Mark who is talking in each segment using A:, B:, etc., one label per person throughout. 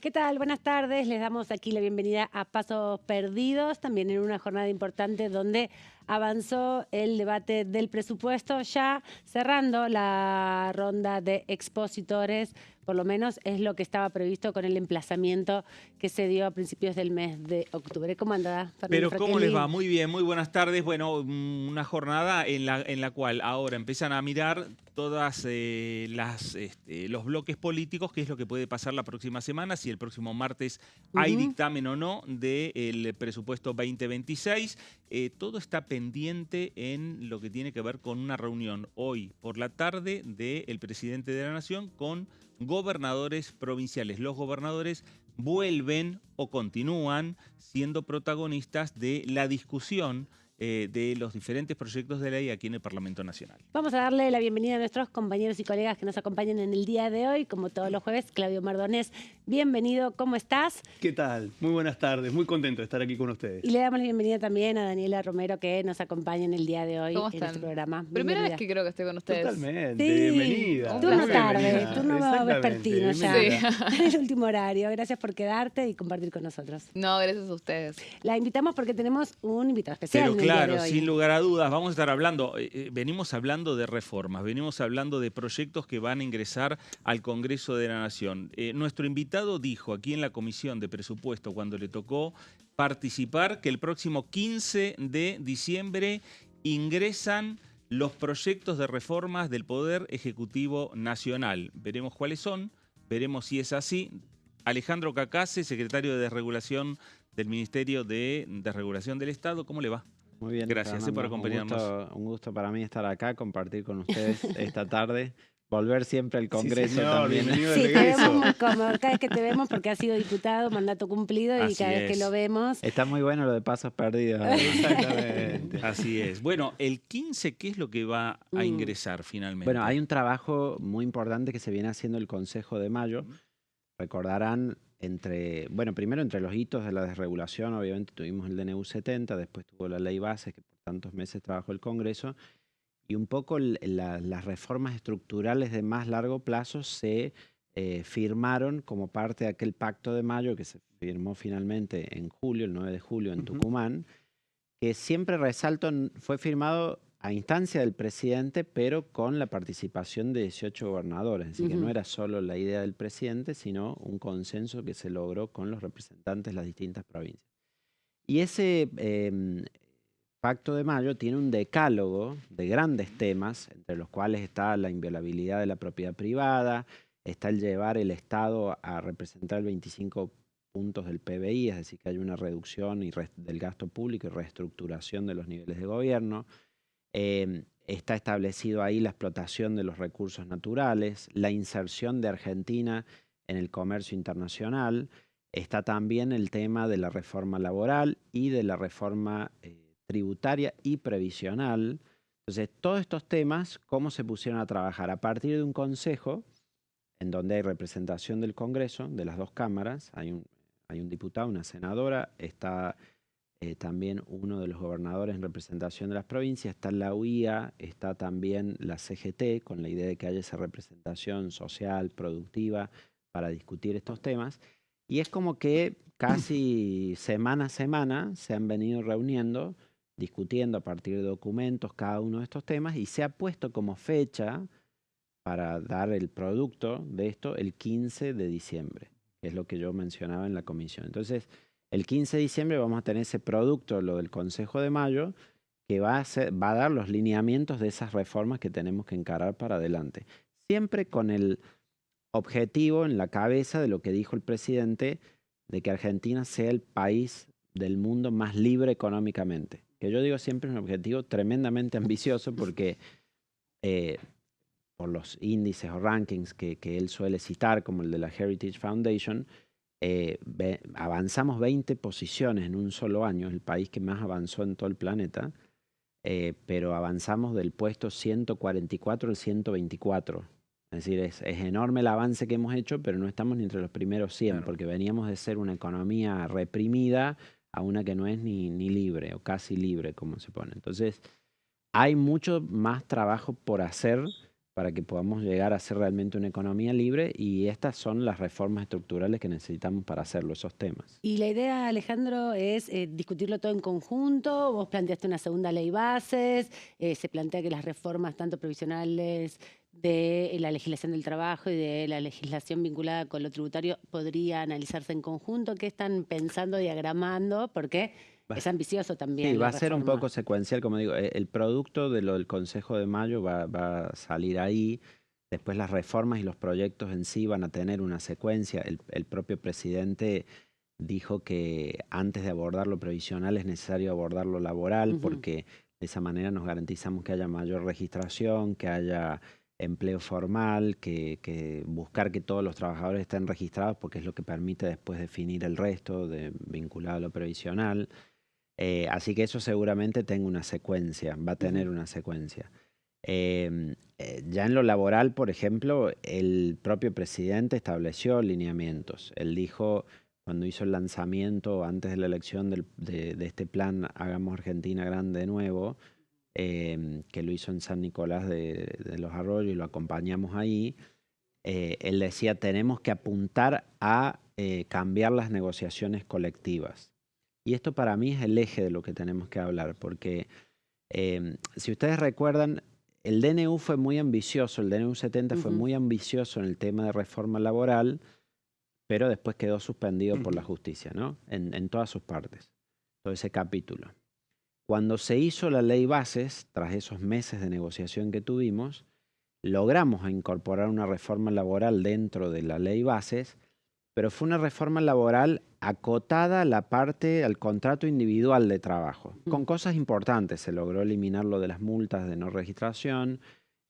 A: ¿Qué tal? Buenas tardes. Les damos aquí la bienvenida a Pasos Perdidos, también en una jornada importante donde avanzó el debate del presupuesto, ya cerrando la ronda de expositores, por lo menos es lo que estaba previsto con el emplazamiento que se dio a principios del mes de octubre. ¿Cómo anda, Fernando
B: Pero ¿cómo les va?
A: Fraquelli?
B: Muy bien, muy buenas tardes. Bueno, una jornada en la cual ahora empiezan a mirar todas los bloques políticos, qué es lo que puede pasar la próxima semana, si el próximo martes hay
A: Ujú.
B: dictamen o no del presupuesto 2026. Todo está pendiente en lo que tiene que ver con una reunión hoy por la tarde del presidente de la Nación con gobernadores provinciales. Los gobernadores vuelven o continúan siendo protagonistas de la discusión de los diferentes proyectos de ley aquí en el Parlamento Nacional.
A: Vamos a darle la bienvenida a nuestros compañeros y colegas que nos acompañan en el día de hoy, como todos los jueves. Claudio Mardonés, bienvenido, ¿cómo estás?
C: ¿Qué tal? Muy buenas tardes, muy contento de estar aquí con ustedes.
A: Y le damos la bienvenida también a Daniela Romero, que nos acompaña en el día de hoy
D: ¿Cómo
A: en este
D: están?
A: programa.
D: Primera vez
A: Bienvenida.
D: que creo que estoy con ustedes.
C: Totalmente,
A: Sí,
C: bienvenida.
A: turno
C: muy
A: tarde,
C: bienvenida.
A: turno
C: Exactamente,
A: vespertino ya,
C: bienvenida.
A: en el último horario. Gracias por quedarte y compartir con nosotros.
D: No, gracias a ustedes.
A: La invitamos porque tenemos un invitado especial
B: Pero
A: en el día
B: claro,
A: de hoy.
B: sin lugar a dudas, vamos a estar hablando, venimos hablando de reformas, venimos hablando de proyectos que van a ingresar al Congreso de la Nación. Nuestro invitado dijo aquí en la Comisión de Presupuesto, cuando le tocó participar, que el próximo 15 de diciembre ingresan los proyectos de reformas del Poder Ejecutivo Nacional. Veremos cuáles son, veremos si es así. Alejandro Cacase, secretario de Desregulación del Ministerio de Desregulación del Estado, ¿cómo le va?
E: Muy bien,
B: Gracias por
E: Fernando.
B: acompañarnos.
E: Un gusto para mí estar acá, compartir con ustedes esta tarde. Volver siempre al Congreso
C: señor,
E: también.
C: bienvenido
A: Sí,
C: de
A: te vemos
C: regreso.
A: muy cómodo. Cada vez que te vemos, porque has sido diputado, mandato cumplido, y
B: Así
A: cada vez que
B: es.
A: lo vemos...
E: Está muy bueno lo de pasos perdidos, además.
C: Exactamente.
B: Así es. Bueno, el 15, ¿qué es lo que va a ingresar finalmente?
E: Bueno, hay un trabajo muy importante que se viene haciendo el Consejo de Mayo. Recordarán primero entre los hitos de la desregulación, obviamente tuvimos el DNU 70, después tuvo la ley base que por tantos meses trabajó el Congreso, y un poco las reformas estructurales de más largo plazo se firmaron como parte de aquel pacto de mayo que se firmó finalmente en julio, el 9 de julio en Tucumán, que siempre resalto, fue firmado a instancia del presidente, pero con la participación de 18 gobernadores. Así que no era solo la idea del presidente, sino un consenso que se logró con los representantes de las distintas provincias. Y ese Pacto de Mayo tiene un decálogo de grandes temas, entre los cuales está la inviolabilidad de la propiedad privada, está el llevar el Estado a representar el 25 puntos del PBI, es decir, que hay una reducción del gasto público y reestructuración de los niveles de gobierno. Está establecido ahí la explotación de los recursos naturales, la inserción de Argentina en el comercio internacional. Está también el tema de la reforma laboral y de la reforma tributaria y previsional. Entonces, todos estos temas, ¿cómo se pusieron a trabajar? A partir de un consejo en donde hay representación del Congreso, de las dos cámaras, hay un diputado, una senadora, está también uno de los gobernadores en representación de las provincias, está la UIA, está también la CGT, con la idea de que haya esa representación social, productiva, para discutir estos temas. Y es como que casi semana a semana se han venido reuniendo, discutiendo a partir de documentos cada uno de estos temas, y se ha puesto como fecha para dar el producto de esto el 15 de diciembre, que es lo que yo mencionaba en la comisión. Entonces, el 15 de diciembre vamos a tener ese producto, lo del Consejo de Mayo, que va a dar los lineamientos de esas reformas que tenemos que encarar para adelante. Siempre con el objetivo en la cabeza de lo que dijo el presidente, de que Argentina sea el país del mundo más libre económicamente. Que yo digo siempre es un objetivo tremendamente ambicioso porque por los índices o rankings que él suele citar, como el de la Heritage Foundation, avanzamos 20 posiciones en un solo año, es el país que más avanzó en todo el planeta, pero avanzamos del puesto 144 al 124. Es decir, es enorme el avance que hemos hecho, pero no estamos ni entre los primeros 100,
B: Claro.
E: porque veníamos de ser una economía reprimida a una que no es ni libre o casi libre, como se pone. Entonces, hay mucho más trabajo por hacer para que podamos llegar a ser realmente una economía libre, y estas son las reformas estructurales que necesitamos para hacerlo, esos temas.
A: Y la idea, Alejandro, es discutirlo todo en conjunto. Vos planteaste una segunda ley bases, se plantea que las reformas tanto provisionales de la legislación del trabajo y de la legislación vinculada con lo tributario podría analizarse en conjunto. ¿Qué están pensando, diagramando? Porque es ambicioso también
E: Sí, va
A: la
E: a ser un
A: reforma.
E: poco secuencial, como digo, el producto de lo del Consejo de Mayo va a salir ahí. Después las reformas y los proyectos en sí van a tener una secuencia. El propio presidente dijo que antes de abordar lo previsional es necesario abordar lo laboral, porque de esa manera nos garantizamos que haya mayor registración, que haya empleo formal, que buscar que todos los trabajadores estén registrados, porque es lo que permite después definir el resto vinculado a lo previsional. Así que eso seguramente tenga una secuencia, va a tener una secuencia. Ya en lo laboral, por ejemplo, el propio presidente estableció lineamientos. Él dijo, cuando hizo el lanzamiento antes de la elección de este plan Hagamos Argentina Grande de Nuevo, que lo hizo en San Nicolás de los Arroyos y lo acompañamos ahí, él decía, tenemos que apuntar a cambiar las negociaciones colectivas. Y esto para mí es el eje de lo que tenemos que hablar, porque si ustedes recuerdan, el DNU fue muy ambicioso, el DNU 70 fue muy ambicioso en el tema de reforma laboral, pero después quedó suspendido por la justicia, ¿no? En todas sus partes, todo ese capítulo. Cuando se hizo la ley bases, tras esos meses de negociación que tuvimos, logramos incorporar una reforma laboral dentro de la ley bases, pero fue una reforma laboral acotada a la parte, al contrato individual de trabajo. Con cosas importantes, se logró eliminar lo de las multas de no registración,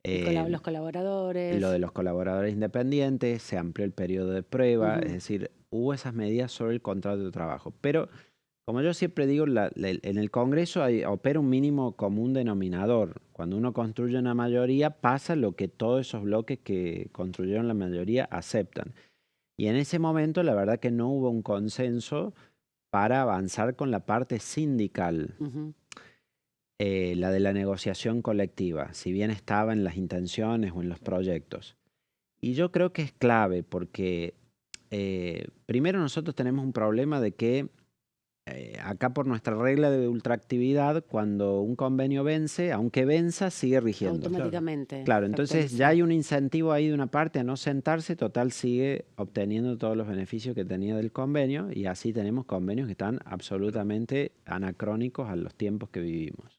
A: Los colaboradores.
E: lo de los colaboradores independientes, se amplió el periodo de prueba, es decir, hubo esas medidas sobre el contrato de trabajo. Pero, como yo siempre digo, en el Congreso opera un mínimo común denominador. Cuando uno construye una mayoría, pasa lo que todos esos bloques que construyeron la mayoría aceptan. Y en ese momento, la verdad que no hubo un consenso para avanzar con la parte sindical, la de la negociación colectiva, si bien estaba en las intenciones o en los proyectos. Y yo creo que es clave porque, primero, nosotros tenemos un problema de que acá por nuestra regla de ultraactividad, cuando un convenio vence, aunque venza, sigue rigiendo.
A: Automáticamente.
E: Claro, entonces ya hay un incentivo ahí de una parte a no sentarse, total sigue obteniendo todos los beneficios que tenía del convenio, y así tenemos convenios que están absolutamente anacrónicos a los tiempos que vivimos.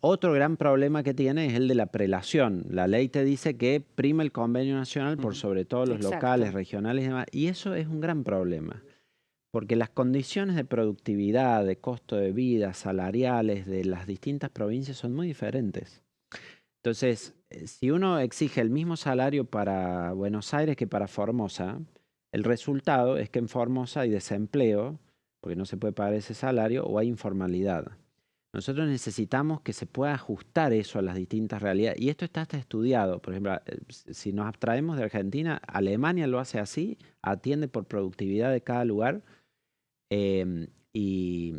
E: Otro gran problema que tiene es el de la prelación. La ley te dice que prima el convenio nacional por sobre todo los locales, regionales y demás, y eso es un gran problema. Porque las condiciones de productividad, de costo de vida, salariales de las distintas provincias son muy diferentes. Entonces, si uno exige el mismo salario para Buenos Aires que para Formosa, el resultado es que en Formosa hay desempleo, porque no se puede pagar ese salario, o hay informalidad. Nosotros necesitamos que se pueda ajustar eso a las distintas realidades. Y esto está hasta estudiado. Por ejemplo, si nos abstraemos de Argentina, Alemania lo hace así, atiende por productividad de cada lugar. Y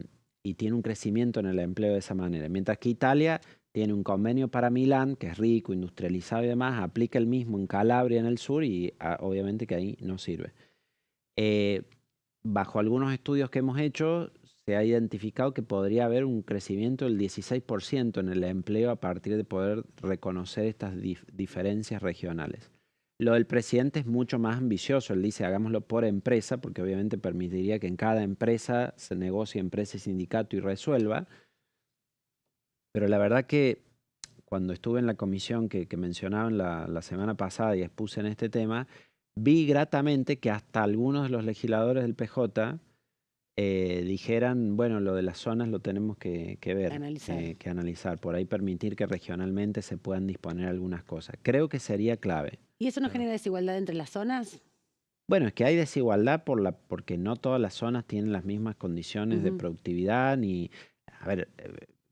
E: tiene un crecimiento en el empleo de esa manera. Mientras que Italia tiene un convenio para Milán, que es rico, industrializado y demás, aplica el mismo en Calabria, en el sur, y obviamente que ahí no sirve. Bajo algunos estudios que hemos hecho, se ha identificado que podría haber un crecimiento del 16% en el empleo a partir de poder reconocer estas diferencias regionales. Lo del presidente es mucho más ambicioso. Él dice, hagámoslo por empresa, porque obviamente permitiría que en cada empresa se negocie empresa y sindicato y resuelva. Pero la verdad que cuando estuve en la comisión que mencionaban la semana pasada y expuse en este tema, vi gratamente que hasta algunos de los legisladores del PJ dijeran, bueno, lo de las zonas lo tenemos que ver, que analizar. Por ahí permitir que regionalmente se puedan disponer algunas cosas. Creo que sería clave.
A: ¿Y eso no genera desigualdad entre las zonas?
E: Bueno, es que hay desigualdad porque no todas las zonas tienen las mismas condiciones de productividad ni... A ver,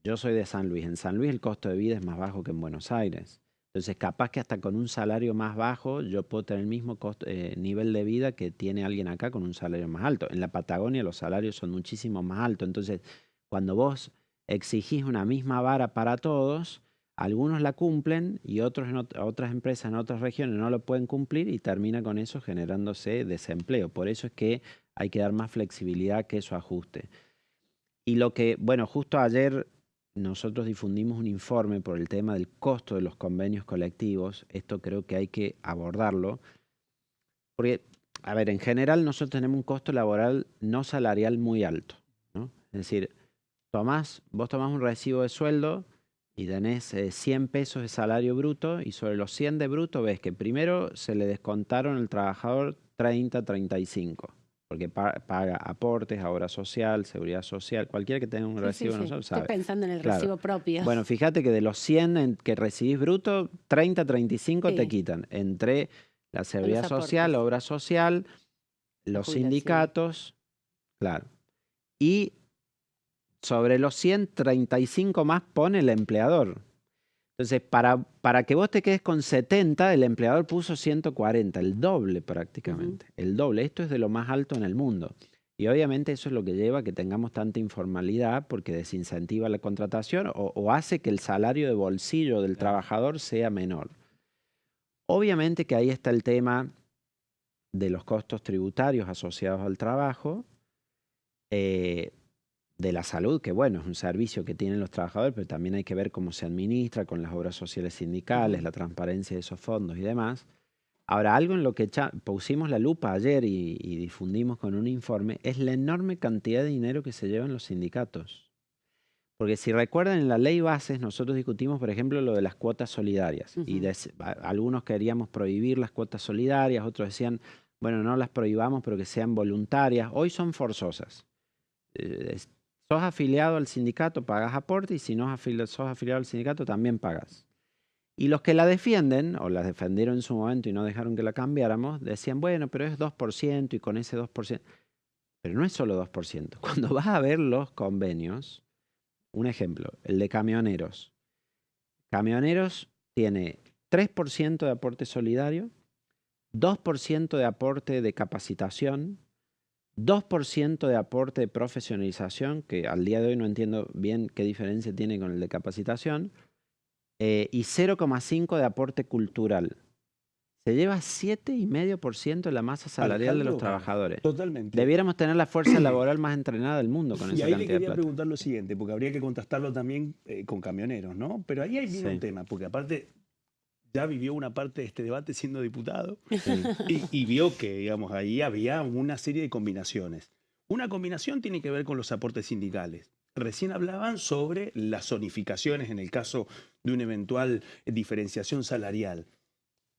E: yo soy de San Luis. En San Luis el costo de vida es más bajo que en Buenos Aires. Entonces, capaz que hasta con un salario más bajo yo puedo tener el mismo nivel de vida que tiene alguien acá con un salario más alto. En la Patagonia los salarios son muchísimo más altos. Entonces, cuando vos exigís una misma vara para todos, Algunos la cumplen y otros otras empresas en otras regiones no lo pueden cumplir y termina con eso generándose desempleo. Por eso es que hay que dar más flexibilidad a que eso ajuste. Y lo que, bueno, justo ayer nosotros difundimos un informe por el tema del costo de los convenios colectivos. Esto creo que hay que abordarlo. Porque, a ver, en general nosotros tenemos un costo laboral no salarial muy alto, ¿no? Es decir, vos tomás un recibo de sueldo y tenés 100 pesos de salario bruto y sobre los 100 de bruto ves que primero se le descontaron al trabajador 30, 35, porque paga aportes, obra social, seguridad social, cualquiera que tenga un recibo de nosotros sabe.
A: Estoy pensando en el
E: Claro.
A: recibo propio.
E: Bueno, fíjate que de los 100 que recibís bruto, 30, 35 te
A: Sí.
E: quitan entre la seguridad
A: aportes.
E: social, la obra social, los
A: jubilación.
E: sindicatos, claro. Y sobre los 100, 35 más pone el empleador. Entonces, para que vos te quedes con 70, el empleador puso 140, el doble prácticamente. El doble. Esto es de lo más alto en el mundo. Y obviamente eso es lo que lleva a que tengamos tanta informalidad porque desincentiva la contratación o hace que el salario de bolsillo del trabajador sea menor. Obviamente que ahí está el tema de los costos tributarios asociados al trabajo, de la salud, que bueno, es un servicio que tienen los trabajadores, pero también hay que ver cómo se administra con las obras sociales sindicales, la transparencia de esos fondos y demás. Ahora, algo en lo que pusimos la lupa ayer y difundimos con un informe es la enorme cantidad de dinero que se llevan los sindicatos. Porque si recuerdan, en la ley bases nosotros discutimos, por ejemplo, lo de las cuotas solidarias. Y algunos queríamos prohibir las cuotas solidarias, otros decían, bueno, no las prohibamos, pero que sean voluntarias. Hoy son forzosas. Sos afiliado al sindicato, pagas aporte, y si no sos afiliado al sindicato, también pagas. Y los que la defienden, o la defendieron en su momento y no dejaron que la cambiáramos, decían, bueno, pero es 2% y con ese 2%. Pero no es solo 2%. Cuando vas a ver los convenios, un ejemplo, el de camioneros. Camioneros tiene 3% de aporte solidario, 2% de aporte de capacitación, 2% de aporte de profesionalización, que al día de hoy no entiendo bien qué diferencia tiene con el de capacitación, y 0,5% de aporte cultural. Se lleva 7,5% de la masa salarial de los trabajadores.
C: Totalmente.
E: Debiéramos tener la fuerza laboral más entrenada del mundo con
C: Y
E: esa
C: ahí le
E: cantidad de
C: quería
E: plata.
C: preguntar lo siguiente, porque habría que contrastarlo también con camioneros, ¿no? Pero ahí viene
E: Sí.
C: un tema, porque aparte ya vivió una parte de este debate siendo diputado
E: Sí.
C: y vio que, digamos, ahí había una serie de combinaciones. Una combinación tiene que ver con los aportes sindicales. Recién hablaban sobre las zonificaciones en el caso de una eventual diferenciación salarial.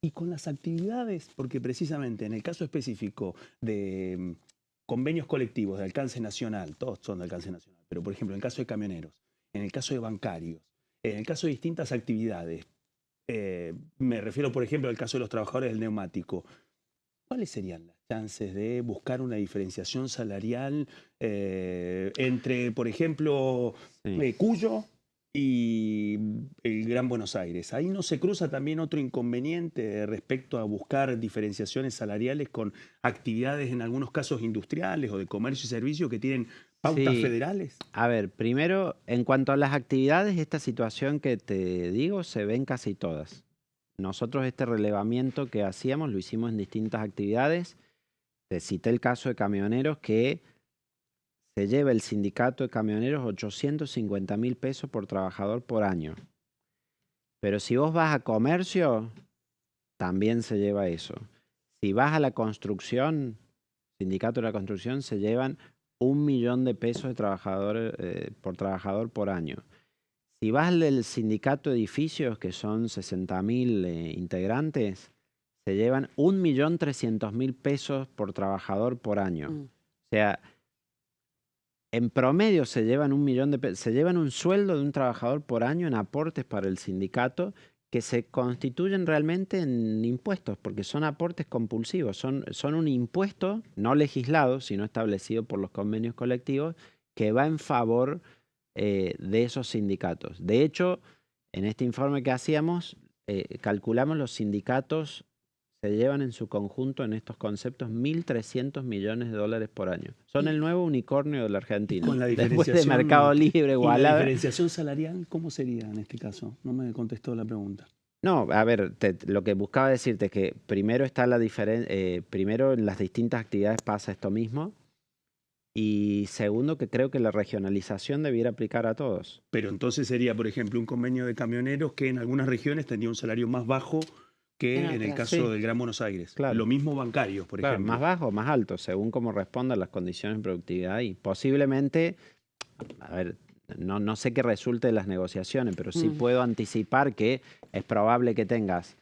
C: Y con las actividades, porque precisamente en el caso específico de convenios colectivos de alcance nacional, todos son de alcance nacional, pero por ejemplo en el caso de camioneros, en el caso de bancarios, en el caso de distintas actividades, me refiero por ejemplo al caso de los trabajadores del neumático, ¿cuáles serían las chances de buscar una diferenciación salarial entre, por ejemplo,
E: Sí.
C: Cuyo y el Gran Buenos Aires? ¿Ahí no se cruza también otro inconveniente respecto a buscar diferenciaciones salariales con actividades en algunos casos industriales o de comercio y servicio que tienen pautas
E: Sí.
C: federales?
E: A ver, primero, en cuanto a las actividades, esta situación que te digo se ve en casi todas. Nosotros este relevamiento que hacíamos lo hicimos en distintas actividades. Te cité el caso de camioneros que se lleva el sindicato de camioneros 850.000 pesos por trabajador por año. Pero si vos vas a comercio, también se lleva eso. Si vas a la construcción, sindicato de la construcción, se llevan 1 millón de pesos de por trabajador por año. Si vas al del sindicato de edificios, que son 60.000 integrantes, se llevan 1.300.000 pesos por trabajador por año. O sea, en promedio se llevan 1 millón de pesos, se llevan un sueldo de un trabajador por año en aportes para el sindicato que se constituyen realmente en impuestos, porque son aportes compulsivos, son un impuesto no legislado, sino establecido por los convenios colectivos, que va en favor de esos sindicatos. De hecho, en este informe que hacíamos, calculamos los sindicatos se llevan en su conjunto en estos conceptos 1.300 millones de dólares por año. Son el nuevo unicornio de la Argentina.
C: Con la
E: Después de
C: diferenciación,
E: Mercado Libre,
C: ¿y la
E: Igualada.
C: diferenciación salarial cómo sería en este caso? No me contestó la pregunta.
E: No, a ver, lo que buscaba decirte es que primero está la diferencia, primero en las distintas actividades pasa esto mismo, y segundo que creo que la regionalización debiera aplicar a todos.
C: Pero entonces sería, por ejemplo, un convenio de camioneros que en algunas regiones tendría un salario más bajo que en el caso
E: Sí.
C: del Gran Buenos Aires.
E: Claro.
C: Lo mismo bancarios, por
E: Claro,
C: ejemplo.
E: más bajo o más alto, según cómo respondan las condiciones de productividad. Y posiblemente, a ver, no sé qué resulte de las negociaciones, pero sí puedo anticipar que es probable que tengas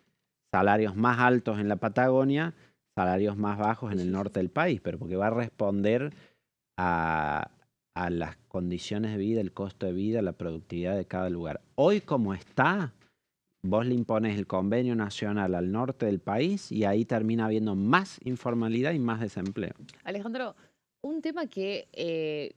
E: salarios más altos en la Patagonia, salarios más bajos en el norte del país, pero porque va a responder a las condiciones de vida, el costo de vida, la productividad de cada lugar. Hoy como está, vos le impones el convenio nacional al norte del país y ahí termina habiendo más informalidad y más desempleo.
D: Alejandro, un tema que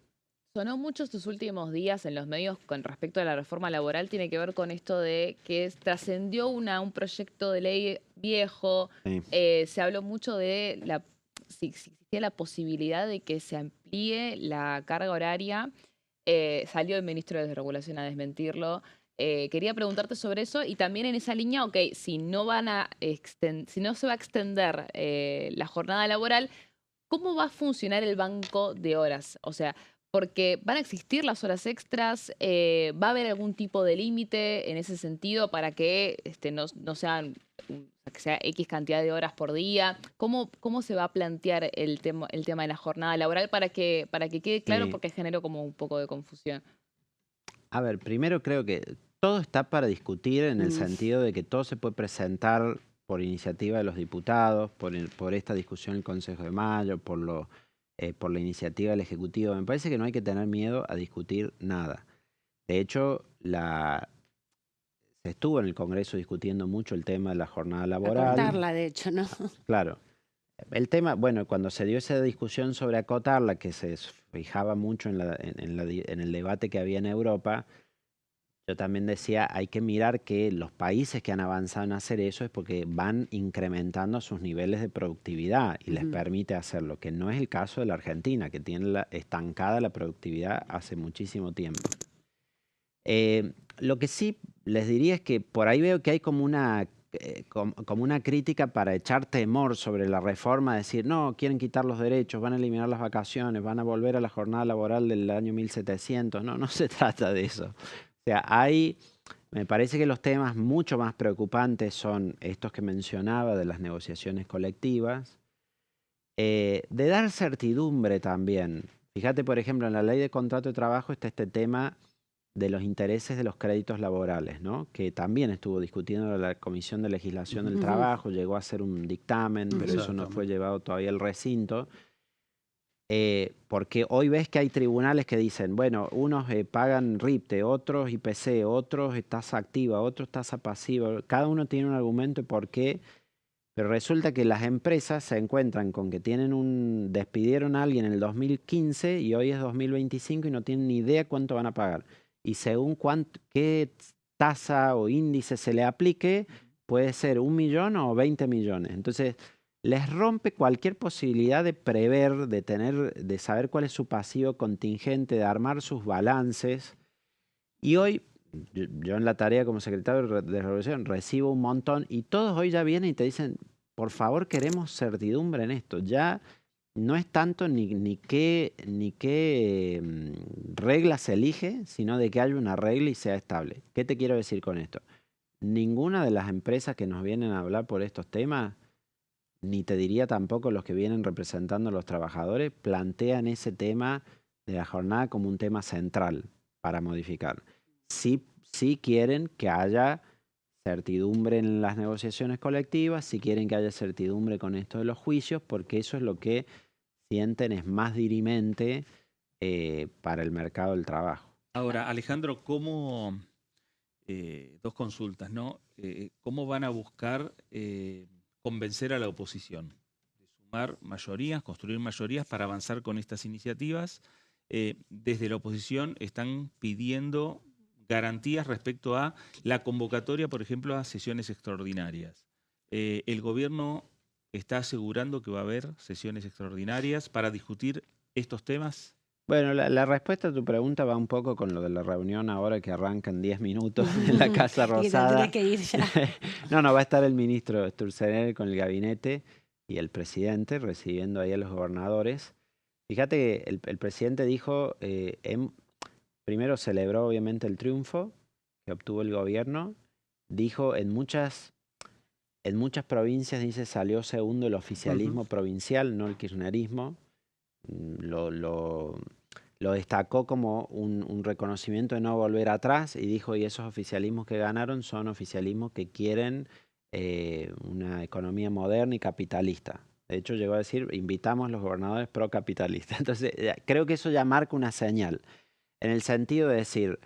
D: sonó mucho estos últimos días en los medios con respecto a la reforma laboral tiene que ver con esto de que trascendió un proyecto de ley viejo.
E: Sí.
D: Se habló mucho de si existía la posibilidad de que se amplíe la carga horaria. Salió el ministro de Desregulación a desmentirlo. Quería preguntarte sobre eso y también en esa línea, ok, si no se va a extender la jornada laboral, ¿cómo va a funcionar el banco de horas? O sea, porque van a existir las horas extras, ¿va a haber algún tipo de límite en ese sentido para que no sean, que sea X cantidad de horas por día? ¿Cómo se va a plantear el tema de la jornada laboral para que quede claro?
E: Sí.
D: Porque generó como un poco de confusión.
E: A ver, primero creo que todo está para discutir en el sentido de que todo se puede presentar por iniciativa de los diputados, por esta discusión en el Consejo de Mayo, por la iniciativa del Ejecutivo. Me parece que no hay que tener miedo a discutir nada. De hecho, se estuvo en el Congreso discutiendo mucho el tema de la jornada
A: A
E: laboral.
A: cortarla, de hecho, ¿no?
E: Claro. El tema, bueno, cuando se dio esa discusión sobre acotarla, que se fijaba mucho en el debate que había en Europa, yo también decía, hay que mirar que los países que han avanzado en hacer eso es porque van incrementando sus niveles de productividad y les permite hacerlo, que no es el caso de la Argentina, que tiene estancada la productividad hace muchísimo tiempo. Lo que sí les diría es que por ahí veo que hay como una crítica para echar temor sobre la reforma, decir, no, quieren quitar los derechos, van a eliminar las vacaciones, van a volver a la jornada laboral del año 1700. No se trata de eso. O sea, me parece que los temas mucho más preocupantes son estos que mencionaba de las negociaciones colectivas, de dar certidumbre también. Fíjate, por ejemplo, en la ley de contrato de trabajo está este tema de los intereses de los créditos laborales, ¿no? Que también estuvo discutiendo la Comisión de Legislación del Trabajo, llegó a ser un dictamen, pero eso no fue llevado todavía al recinto. Porque hoy ves que hay tribunales que dicen, bueno, unos pagan RIPTE, otros IPC, otros tasa activa, otros tasa pasiva. Cada uno tiene un argumento de por qué, pero resulta que las empresas se encuentran con que despidieron a alguien en el 2015 y hoy es 2025 y no tienen ni idea cuánto van a pagar. Y según qué tasa o índice se le aplique, puede ser 1 millón o 20 millones. Entonces, les rompe cualquier posibilidad de prever, de saber cuál es su pasivo contingente, de armar sus balances. Y hoy, yo en la tarea como secretario de Revolución recibo un montón y todos hoy ya vienen y te dicen, por favor, queremos certidumbre en esto. Ya no es tanto ni qué regla se elige, sino de que haya una regla y sea estable. ¿Qué te quiero decir con esto? Ninguna de las empresas que nos vienen a hablar por estos temas, ni te diría tampoco los que vienen representando a los trabajadores, plantean ese tema de la jornada como un tema central para modificar. Sí quieren que haya certidumbre en las negociaciones colectivas, sí quieren que haya certidumbre con esto de los juicios, porque eso es lo que sienten es más dirimente para el mercado del trabajo.
B: Ahora, Alejandro, ¿cómo, dos consultas, ¿no? ¿Cómo van a buscar convencer a la oposición de sumar mayorías, construir mayorías para avanzar con estas iniciativas? Desde la oposición están pidiendo garantías respecto a la convocatoria, por ejemplo, a sesiones extraordinarias. El gobierno está asegurando que va a haber sesiones extraordinarias para discutir estos temas.
E: Bueno, la respuesta a tu pregunta va un poco con lo de la reunión ahora que arranca en 10 minutos en la Casa
A: Y que te
E: Rosada.
A: tenés que ir ya.
E: No, va a estar el ministro Sturzenegger con el gabinete y el presidente recibiendo ahí a los gobernadores. Fíjate que el presidente dijo, primero celebró obviamente el triunfo que obtuvo el gobierno. Dijo en muchas provincias, dice, salió segundo el oficialismo provincial, no el kirchnerismo. Lo destacó como un reconocimiento de no volver atrás y dijo, y esos oficialismos que ganaron son oficialismos que quieren una economía moderna y capitalista. De hecho, llegó a decir, invitamos a los gobernadores procapitalistas. Entonces, creo que eso ya marca una señal, en el sentido de decir,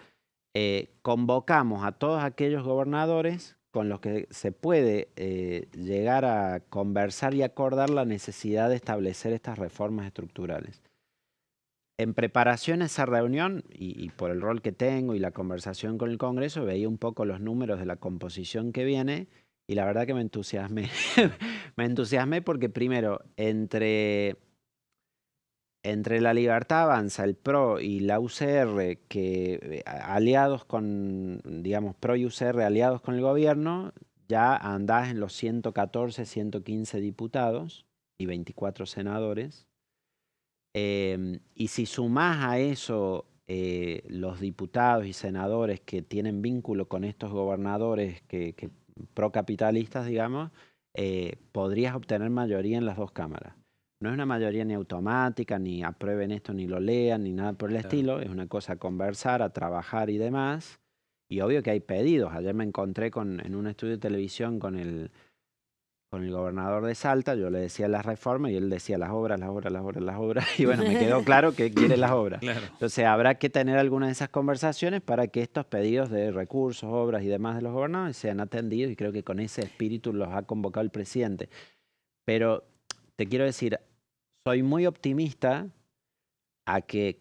E: convocamos a todos aquellos gobernadores con los que se puede llegar a conversar y acordar la necesidad de establecer estas reformas estructurales. En preparación a esa reunión, y por el rol que tengo y la conversación con el Congreso, veía un poco los números de la composición que viene y la verdad que me entusiasmé. Me entusiasmé porque primero, entre La Libertad Avanza, el PRO y la UCR, que aliados con, digamos, PRO y UCR aliados con el gobierno, ya andás en los 114, 115 diputados y 24 senadores. Y si sumás a eso los diputados y senadores que tienen vínculo con estos gobernadores que procapitalistas, digamos, podrías obtener mayoría en las dos cámaras. No es una mayoría ni automática, ni aprueben esto, ni lo lean, ni nada por el estilo. Es una cosa a conversar, a trabajar y demás. Y obvio que hay pedidos. Ayer me encontré en un estudio de televisión con el gobernador de Salta. Yo le decía las reformas y él decía las obras. Y bueno, me quedó claro que quiere las obras.
B: Claro.
E: Entonces habrá que tener alguna de esas conversaciones para que estos pedidos de recursos, obras y demás de los gobernadores sean atendidos. Y creo que con ese espíritu los ha convocado el presidente. Pero te quiero decir, soy muy optimista a que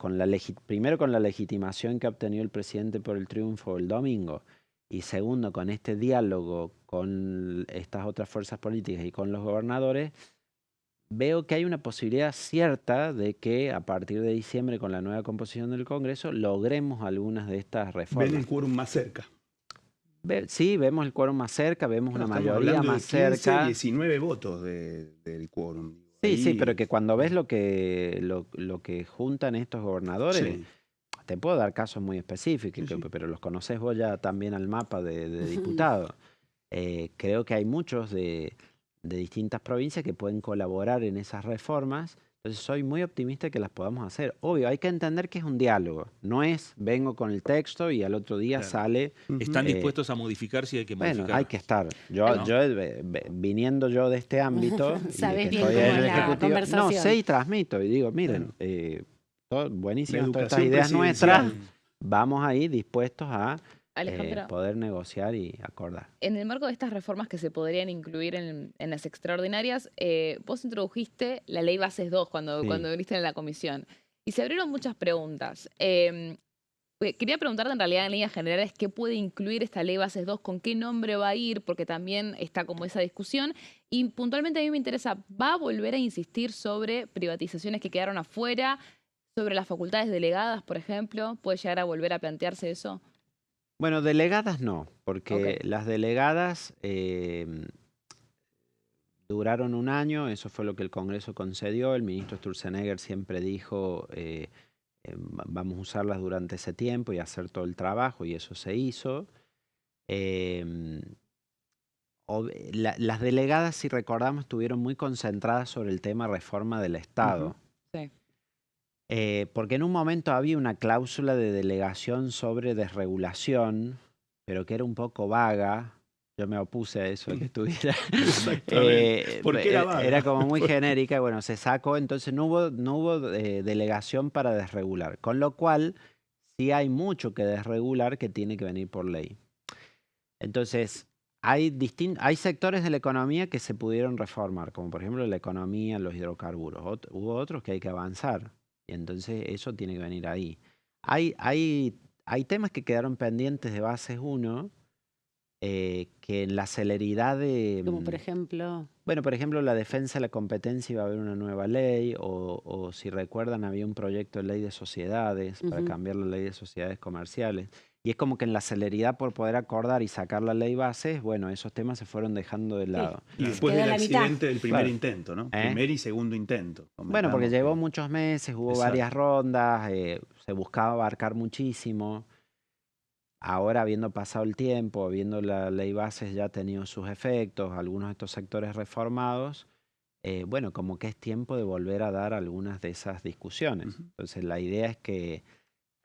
E: primero con la legitimación que ha obtenido el presidente por el triunfo el domingo y segundo con este diálogo con estas otras fuerzas políticas y con los gobernadores, veo que hay una posibilidad cierta de que a partir de diciembre con la nueva composición del Congreso logremos algunas de estas reformas.
C: ¿Ven el quórum más cerca?
E: Sí, vemos el quórum más cerca, vemos una
C: Estamos
E: mayoría
C: hablando
E: más
C: de 15,
E: cerca.
C: 19 votos del quórum.
E: Sí, pero que cuando ves lo que juntan estos gobernadores,
C: Sí.
E: te puedo dar casos muy específicos,
C: Sí.
E: pero los conoces vos ya también al mapa de diputados. Creo que hay muchos de distintas provincias que pueden colaborar en esas reformas. Entonces soy muy optimista que las podamos hacer. Obvio, hay que entender que es un diálogo. No es vengo con el texto y al otro día
B: Claro.
E: sale...
B: ¿Están dispuestos a modificar si hay que modificar?
E: Bueno, hay que estar.
B: ¿No?
E: Viniendo yo de este ámbito, y de
A: Sabés
E: que
A: bien
E: estoy
A: cómo
E: en el
A: es la
E: Ejecutivo, no,
A: conversación.
E: sé y transmito. Y digo, miren, buenísimas todas estas
C: educación
E: ideas nuestras.
C: presidencial.
E: Vamos ahí dispuestos a
D: Alejandra,
E: poder negociar y acordar.
D: en el marco de estas reformas que se podrían incluir en las extraordinarias, vos introdujiste la ley Bases 2 cuando viniste en la comisión. Y se abrieron muchas preguntas. Quería preguntarte en realidad en líneas generales qué puede incluir esta ley Bases 2, con qué nombre va a ir, porque también está como esa discusión. Y puntualmente a mí me interesa, ¿va a volver a insistir sobre privatizaciones que quedaron afuera, sobre las facultades delegadas, por ejemplo? ¿Puede llegar a volver a plantearse eso?
E: Bueno, delegadas no, porque
D: Ok.
E: las delegadas duraron un año, eso fue lo que el Congreso concedió. El ministro Sturzenegger siempre dijo, vamos a usarlas durante ese tiempo y hacer todo el trabajo, y eso se hizo. Las delegadas, si recordamos, estuvieron muy concentradas sobre el tema reforma del Estado.
D: Sí.
E: Porque en un momento había una cláusula de delegación sobre desregulación, pero que era un poco vaga. Yo me opuse a eso, a que estuviera.
C: Exactamente. Porque era vaga.
E: Era como muy genérica y bueno, se sacó, entonces no hubo delegación para desregular. Con lo cual, sí hay mucho que desregular que tiene que venir por ley. Entonces, hay sectores de la economía que se pudieron reformar, como por ejemplo la economía, los hidrocarburos. Hubo otros que hay que avanzar. Y entonces eso tiene que venir ahí. Hay temas que quedaron pendientes de Bases 1, que en la celeridad de...
A: Como por ejemplo...
E: Bueno, por ejemplo, la defensa de la competencia iba a haber una nueva ley, o si recuerdan, había un proyecto de ley de sociedades para cambiar la ley de sociedades comerciales. Y es como que en la celeridad por poder acordar y sacar la ley base, bueno, esos temas se fueron dejando de lado.
C: Y después
A: Quedó
C: del
A: la mitad.
C: accidente del primer
E: Claro.
C: intento, ¿no? Primer y segundo intento.
E: Bueno, porque
C: Comentamos
E: llevó
C: que-
E: muchos meses, hubo
C: Exacto.
E: varias rondas, se buscaba abarcar muchísimo. Ahora, habiendo pasado el tiempo, habiendo la ley bases ya tenido sus efectos, algunos de estos sectores reformados, bueno, como que es tiempo de volver a dar algunas de esas discusiones. Entonces, la idea es que,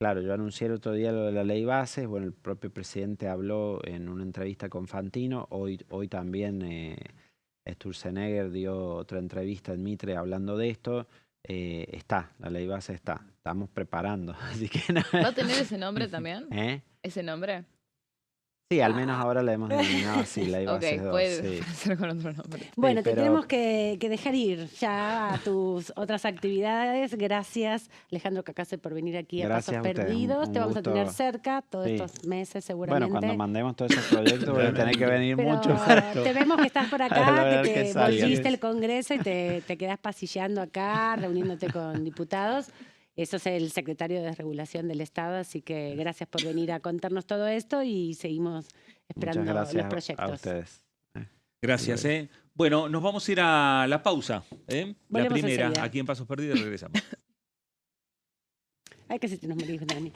E: claro, yo anuncié el otro día lo de la ley bases, bueno, el propio presidente habló en una entrevista con Fantino, hoy también Sturzenegger dio otra entrevista en Mitre hablando de esto. La ley base está, estamos preparando, así que no.
D: ¿Va a tener ese nombre también?
E: ¿Eh?
D: ¿Ese nombre?
E: Sí, al menos ahora la hemos denominado así, ley
D: Ok,
E: bases 2.
D: puede
E: Sí.
D: ser con otro nombre.
A: Bueno, te
E: pero-
A: tenemos que dejar ir ya a tus otras actividades. Gracias, Alejandro Cacase, por venir aquí a
E: Gracias
A: Pasos
E: a ustedes,
A: Perdidos.
E: un
A: Te vamos a
E: gusto.
A: tener cerca todos
E: Sí.
A: estos meses seguramente.
E: Bueno, cuando mandemos todos esos proyectos voy a tener que venir
A: Pero
E: mucho.
A: te vemos que estás por
E: A
A: acá,
E: ver
A: que
E: qué
A: te
E: salga.
A: volviste el Congreso y te quedás pasillando acá, reuniéndote con diputados. Eso es el secretario de Desregulación del Estado, así que gracias por venir a contarnos todo esto y seguimos esperando
E: Muchas gracias
A: los proyectos.
E: a ustedes.
B: Gracias. Bueno, nos vamos a ir a la pausa. La
A: Volvemos
B: primera,
A: enseguida.
B: aquí en Pasos Perdidos, regresamos.
A: Ay, que se te nos morís, Dani.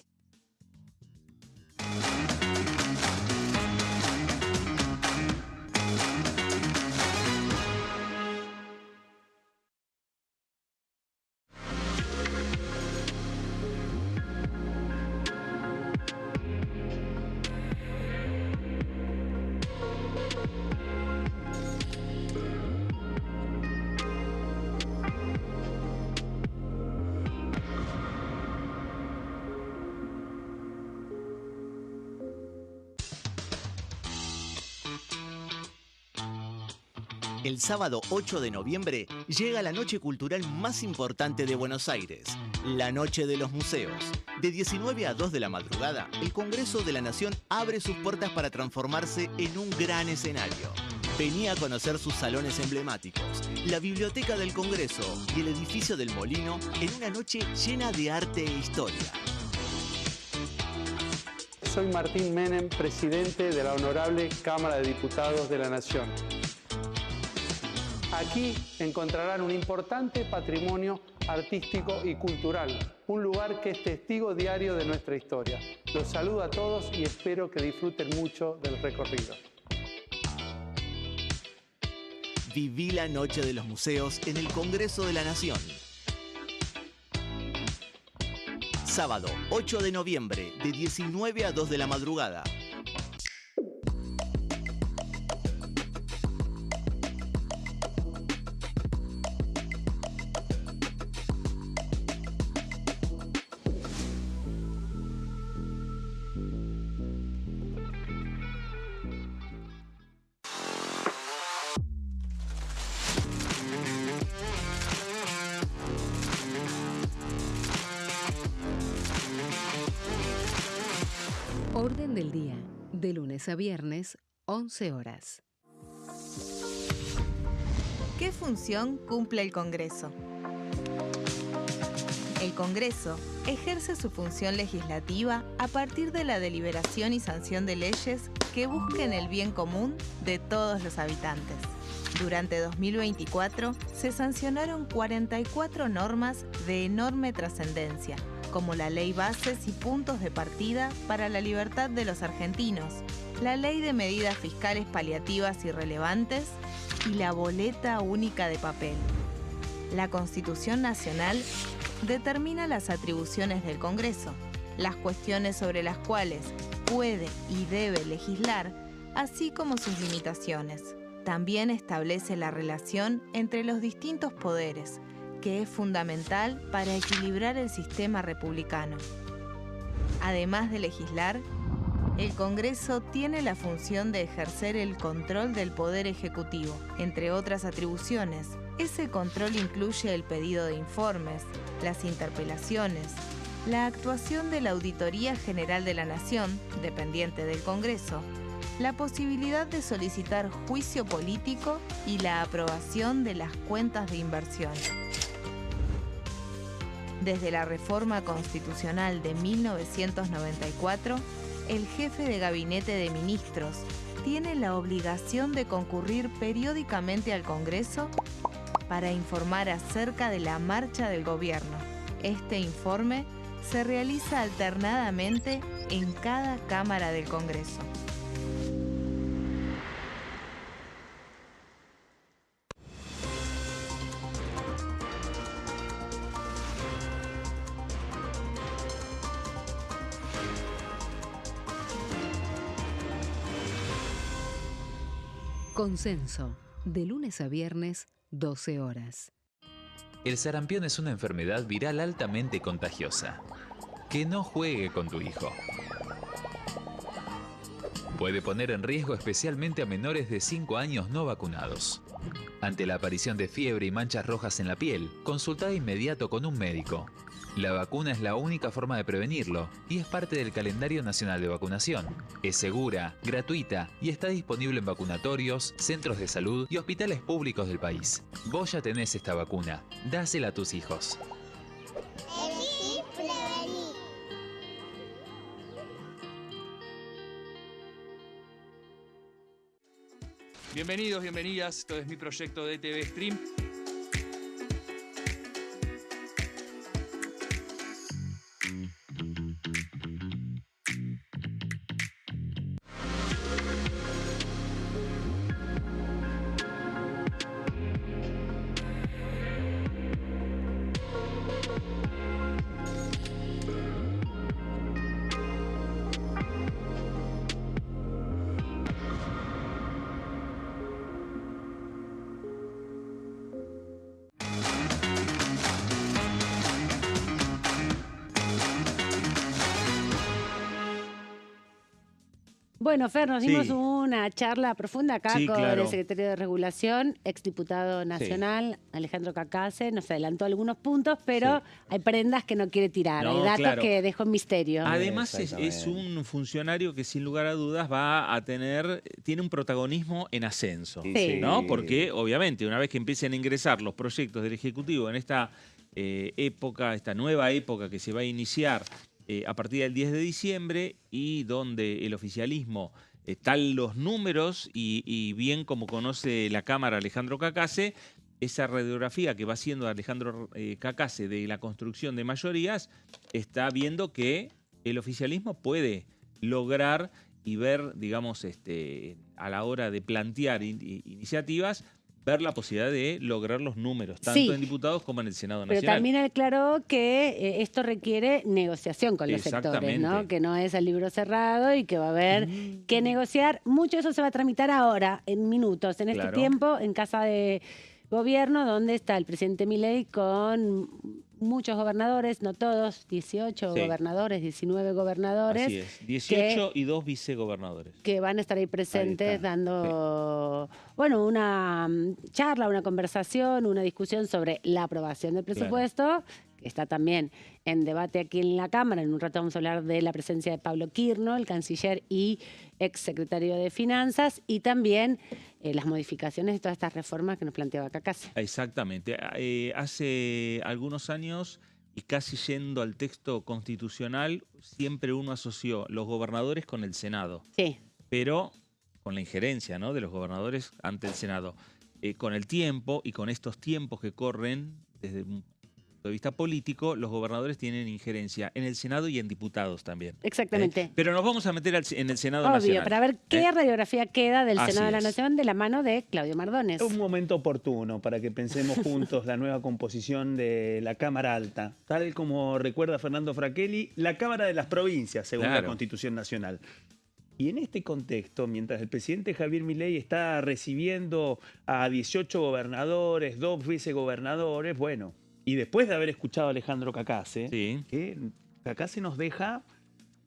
F: El sábado 8 de noviembre llega la noche cultural más importante de Buenos Aires, la Noche de los Museos. De 19 a 2 de la madrugada, el Congreso de la Nación abre sus puertas para transformarse en un gran escenario. Vení a conocer sus salones emblemáticos, la Biblioteca del Congreso y el edificio del Molino en una noche llena de arte e historia.
G: Soy Martín Menem, presidente de la Honorable Cámara de Diputados de la Nación. Aquí encontrarán un importante patrimonio artístico y cultural, un lugar que es testigo diario de nuestra historia. Los saludo a todos y espero que disfruten mucho del recorrido.
F: Viví la Noche de los Museos en el Congreso de la Nación. Sábado 8 de noviembre, de 19 a 2 de la madrugada.
H: Orden del día, de lunes a viernes, 11 horas.
I: ¿Qué función cumple el Congreso? El Congreso ejerce su función legislativa a partir de la deliberación y sanción de leyes que busquen el bien común de todos los habitantes. Durante 2024 se sancionaron 44 normas de enorme trascendencia, como la Ley Bases y Puntos de Partida para la Libertad de los Argentinos, la Ley de Medidas Fiscales Paliativas y Relevantes y la Boleta Única de Papel. La Constitución Nacional determina las atribuciones del Congreso, las cuestiones sobre las cuales puede y debe legislar, así como sus limitaciones. También establece la relación entre los distintos poderes, que es fundamental para equilibrar el sistema republicano. Además de legislar, el Congreso tiene la función de ejercer el control del Poder Ejecutivo. Entre otras atribuciones, ese control incluye el pedido de informes, las interpelaciones, la actuación de la Auditoría General de la Nación, dependiente del Congreso, la posibilidad de solicitar juicio político y la aprobación de las cuentas de inversión. Desde la reforma constitucional de 1994, el jefe de gabinete de ministros tiene la obligación de concurrir periódicamente al Congreso para informar acerca de la marcha del gobierno. Este informe se realiza alternadamente en cada Cámara del Congreso.
H: Consenso, de lunes a viernes, 12 horas.
J: El sarampión es una enfermedad viral altamente contagiosa. Que no juegue con tu hijo. Puede poner en riesgo especialmente a menores de 5 años no vacunados. Ante la aparición de fiebre y manchas rojas en la piel, consulta de inmediato con un médico. La vacuna es la única forma de prevenirlo y es parte del calendario nacional de vacunación. Es segura, gratuita y está disponible en vacunatorios, centros de salud y hospitales públicos del país. Vos ya tenés esta vacuna. Dásela a tus hijos.
K: Bienvenidos, bienvenidas. Esto es mi proyecto de TV Stream.
A: Bueno, Fer, nos dimos una charla profunda acá
B: Sí,
A: con
B: claro.
A: el secretario de Regulación, exdiputado nacional, Alejandro Cacase. Nos adelantó algunos puntos, pero hay prendas que no quiere tirar.
B: No,
A: hay datos
B: claro.
A: que dejó en misterio.
B: Además es un funcionario que sin lugar a dudas tiene un protagonismo en ascenso,
A: Sí.
B: ¿no? Porque obviamente una vez que empiecen a ingresar los proyectos del Ejecutivo en esta época, esta nueva época que se va a iniciar a partir del 10 de diciembre y donde el oficialismo, tal los números y bien como conoce la Cámara Alejandro Cacase, esa radiografía que va haciendo Alejandro Cacase de la construcción de mayorías, está viendo que el oficialismo puede lograr y ver, digamos, a la hora de plantear iniciativas, ver la posibilidad de lograr los números, tanto en diputados como en el Senado
A: Pero
B: Nacional.
A: también aclaró que esto requiere negociación con los sectores, ¿no? Que no es el libro cerrado y que va a haber que negociar. Mucho de eso se va a tramitar ahora, en minutos, en este tiempo, en Casa de Gobierno, donde está el presidente Milei con muchos gobernadores, no todos, 18 gobernadores, 19 gobernadores.
B: Así es, 18 y 2 vicegobernadores.
A: Que van a estar ahí presentes dando, bueno, una charla, una conversación, una discusión sobre la aprobación del presupuesto, que está también en debate aquí en la Cámara. En un rato vamos a hablar de la presencia de Pablo Quirno, el canciller y exsecretario de Finanzas, y también las modificaciones de todas estas reformas que nos planteaba Cacase.
B: Exactamente. Hace algunos años, y casi yendo al texto constitucional, siempre uno asoció los gobernadores con el Senado.
A: Sí.
B: Pero con la injerencia, ¿no?, de los gobernadores ante el Senado. Con el tiempo y con estos tiempos que corren, desde un punto de vista político, los gobernadores tienen injerencia en el Senado y en diputados también.
A: Exactamente.
B: Pero nos vamos a meter en el Senado
A: Obvio,
B: Nacional.
A: para ver qué radiografía queda del
C: Así
A: Senado de la
C: es.
A: Nación de la mano de Claudio Mardones.
C: Es un momento oportuno para que pensemos juntos la nueva composición de la Cámara Alta. Tal como recuerda Fernando Fracchelli, la Cámara de las Provincias, según la Constitución Nacional. Y en este contexto, mientras el presidente Javier Milei está recibiendo a 18 gobernadores, 2 vicegobernadores, bueno, y después de haber escuchado a Alejandro Cacase, que Cacase nos deja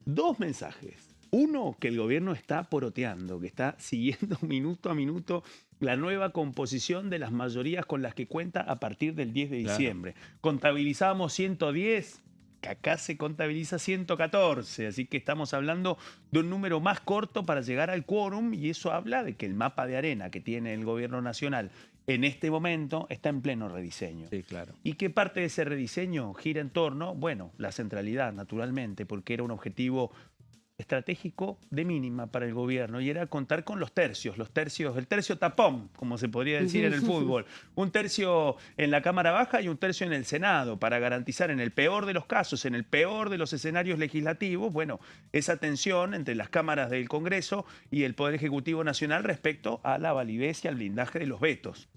C: 2 mensajes. Uno, que el gobierno está poroteando, que está siguiendo minuto a minuto la nueva composición de las mayorías con las que cuenta a partir del 10 de diciembre. Contabilizamos 110, que acá se contabiliza 114, así que estamos hablando de un número más corto para llegar al quórum, y eso habla de que el mapa de arena que tiene el gobierno nacional en este momento está en pleno rediseño.
B: Sí, claro.
C: ¿Y qué parte de ese rediseño gira en torno? Bueno, la centralidad, naturalmente, porque era un objetivo estratégico de mínima para el gobierno, y era contar con los tercios, el tercio tapón, como se podría decir en el fútbol. Un tercio en la Cámara Baja y un tercio en el Senado, para garantizar en el peor de los casos, en el peor de los escenarios legislativos, bueno, esa tensión entre las cámaras del Congreso y el Poder Ejecutivo Nacional respecto a la validez y al blindaje de los vetos,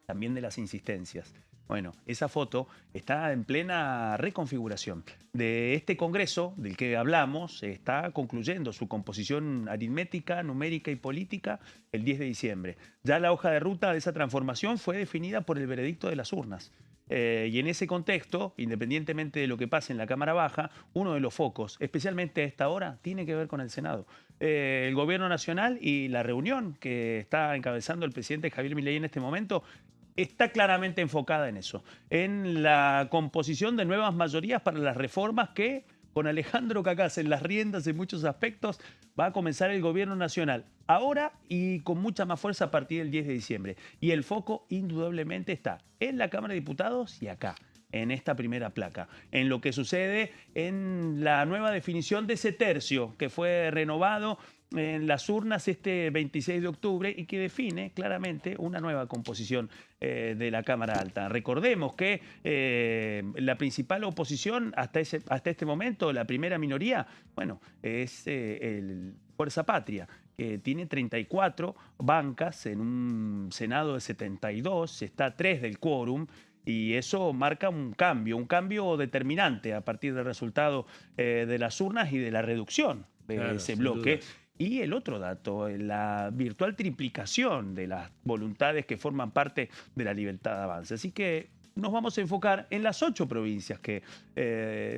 C: también de las insistencias. Bueno, esa foto está en plena reconfiguración de este Congreso del que hablamos. Está concluyendo su composición aritmética, numérica y política el 10 de diciembre. Ya la hoja de ruta de esa transformación fue definida por el veredicto de las urnas. Y en ese contexto, independientemente de lo que pase en la Cámara Baja, uno de los focos, especialmente a esta hora, tiene que ver con el Senado. El Gobierno Nacional y la reunión que está encabezando el presidente Javier Milei en este momento está claramente enfocada en eso, en la composición de nuevas mayorías para las reformas que, con Alejandro Cacaz en las riendas en muchos aspectos, va a comenzar el Gobierno Nacional ahora y con mucha más fuerza a partir del 10 de diciembre. Y el foco indudablemente está en la Cámara de Diputados y acá, en esta primera placa, en lo que sucede en la nueva definición de ese tercio que fue renovado en las urnas este 26 de octubre y que define claramente una nueva composición de la Cámara Alta. Recordemos que la principal oposición hasta este momento, la primera minoría, bueno, es el Fuerza Patria, que tiene 34 bancas en un Senado de 72, está a 3 del quórum. Y eso marca un cambio determinante a partir del resultado de las urnas y de la reducción de ese bloque. Y el otro dato, la virtual triplicación de las voluntades que forman parte de la Libertad Avanza. Así que nos vamos a enfocar en las 8 provincias que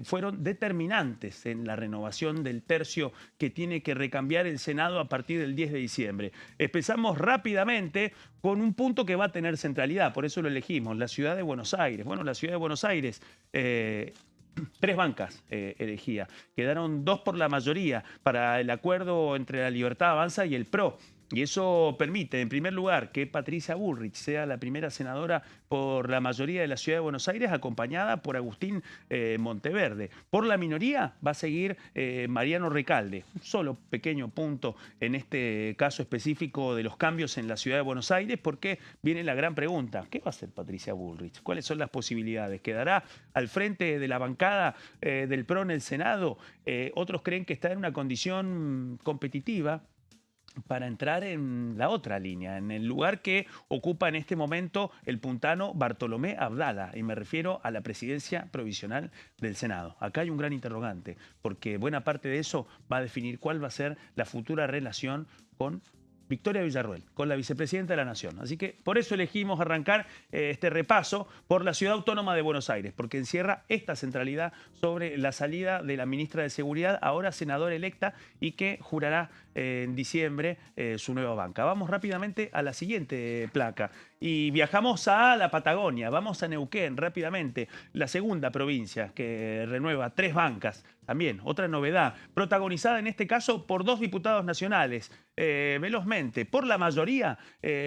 C: fueron determinantes en la renovación del tercio que tiene que recambiar el Senado a partir del 10 de diciembre. Empezamos rápidamente con un punto que va a tener centralidad, por eso lo elegimos, la ciudad de Buenos Aires. Bueno, la ciudad de Buenos Aires... 3 bancas elegía. Quedaron 2 por la mayoría para el acuerdo entre la Libertad Avanza y el PRO. Y eso permite, en primer lugar, que Patricia Bullrich sea la primera senadora por la mayoría de la Ciudad de Buenos Aires, acompañada por Agustín Monteverde. Por la minoría va a seguir Mariano Recalde. Un solo pequeño punto en este caso específico de los cambios en la Ciudad de Buenos Aires, porque viene la gran pregunta: ¿qué va a hacer Patricia Bullrich? ¿Cuáles son las posibilidades? ¿Quedará al frente de la bancada del PRO en el Senado? Otros creen que está en una condición competitiva para entrar en la otra línea, en el lugar que ocupa en este momento el puntano Bartolomé Abdala, y me refiero a la presidencia provisional del Senado. Acá hay un gran interrogante, porque buena parte de eso va a definir cuál va a ser la futura relación con Victoria Villarruel, con la vicepresidenta de la Nación. Así que por eso elegimos arrancar este repaso por la Ciudad Autónoma de Buenos Aires, porque encierra esta centralidad sobre la salida de la ministra de Seguridad, ahora senadora electa, y que jurará en diciembre su nueva banca. Vamos rápidamente a la siguiente placa y viajamos a la Patagonia. Vamos a Neuquén rápidamente, la segunda provincia que renueva 3 bancas. También otra novedad, protagonizada en este caso por 2 diputados nacionales. Velozmente, por la mayoría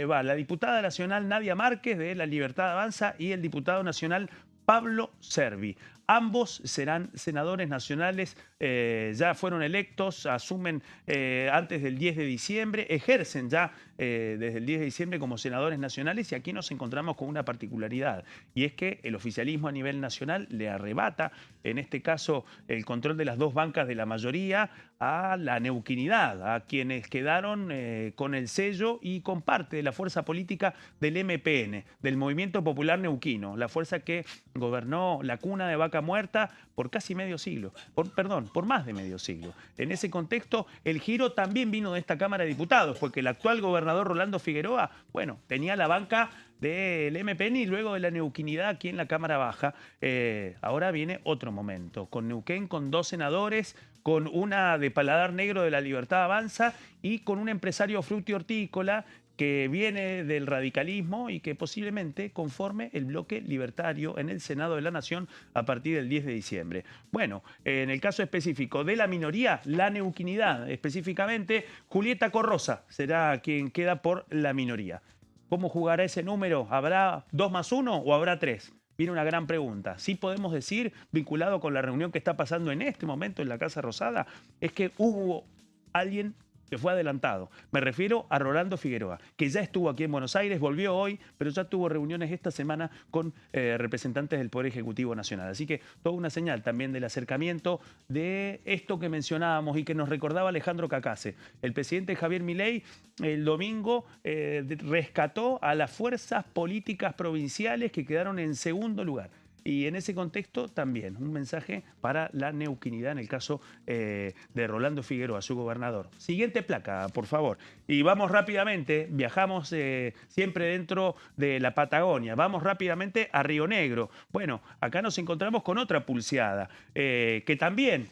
C: va la diputada nacional Nadia Márquez de la Libertad Avanza y el diputado nacional Pablo Servi. Ambos serán senadores nacionales, ya fueron electos, asumen antes del 10 de diciembre, ejercen ya desde el 10 de diciembre como senadores nacionales, y aquí nos encontramos con una particularidad, y es que el oficialismo a nivel nacional le arrebata, en este caso, el control de las 2 bancas de la mayoría a la neuquinidad, a quienes quedaron con el sello y con parte de la fuerza política del MPN, del Movimiento Popular Neuquino, la fuerza que gobernó la cuna de Vaca Muerta por casi medio siglo, por más de medio siglo. En ese contexto, el giro también vino de esta Cámara de Diputados, porque el actual gobernador Rolando Figueroa, bueno, tenía la banca del MPN y luego de la neuquinidad aquí en la Cámara Baja. Ahora viene otro momento, con Neuquén con 2 senadores, con una de paladar negro de la Libertad Avanza y con un empresario frutihortícola que viene del radicalismo y que posiblemente conforme el bloque libertario en el Senado de la Nación a partir del 10 de diciembre. Bueno, en el caso específico de la minoría, la neuquinidad, específicamente Julieta Corrosa será quien queda por la minoría. ¿Cómo jugará ese número? ¿Habrá 2 más 1 o habrá 3? Viene una gran pregunta. Sí podemos decir, vinculado con la reunión que está pasando en este momento en la Casa Rosada, es que hubo alguien que fue adelantado. Me refiero a Rolando Figueroa, que ya estuvo aquí en Buenos Aires, volvió hoy, pero ya tuvo reuniones esta semana con representantes del Poder Ejecutivo Nacional. Así que toda una señal también del acercamiento de esto que mencionábamos y que nos recordaba Alejandro Cacase. El presidente Javier Milei el domingo rescató a las fuerzas políticas provinciales que quedaron en segundo lugar. Y en ese contexto también un mensaje para la neuquinidad en el caso de Rolando Figueroa, su gobernador. Siguiente placa, por favor. Y vamos rápidamente, viajamos siempre dentro de la Patagonia, vamos rápidamente a Río Negro. Bueno, acá nos encontramos con otra pulseada que también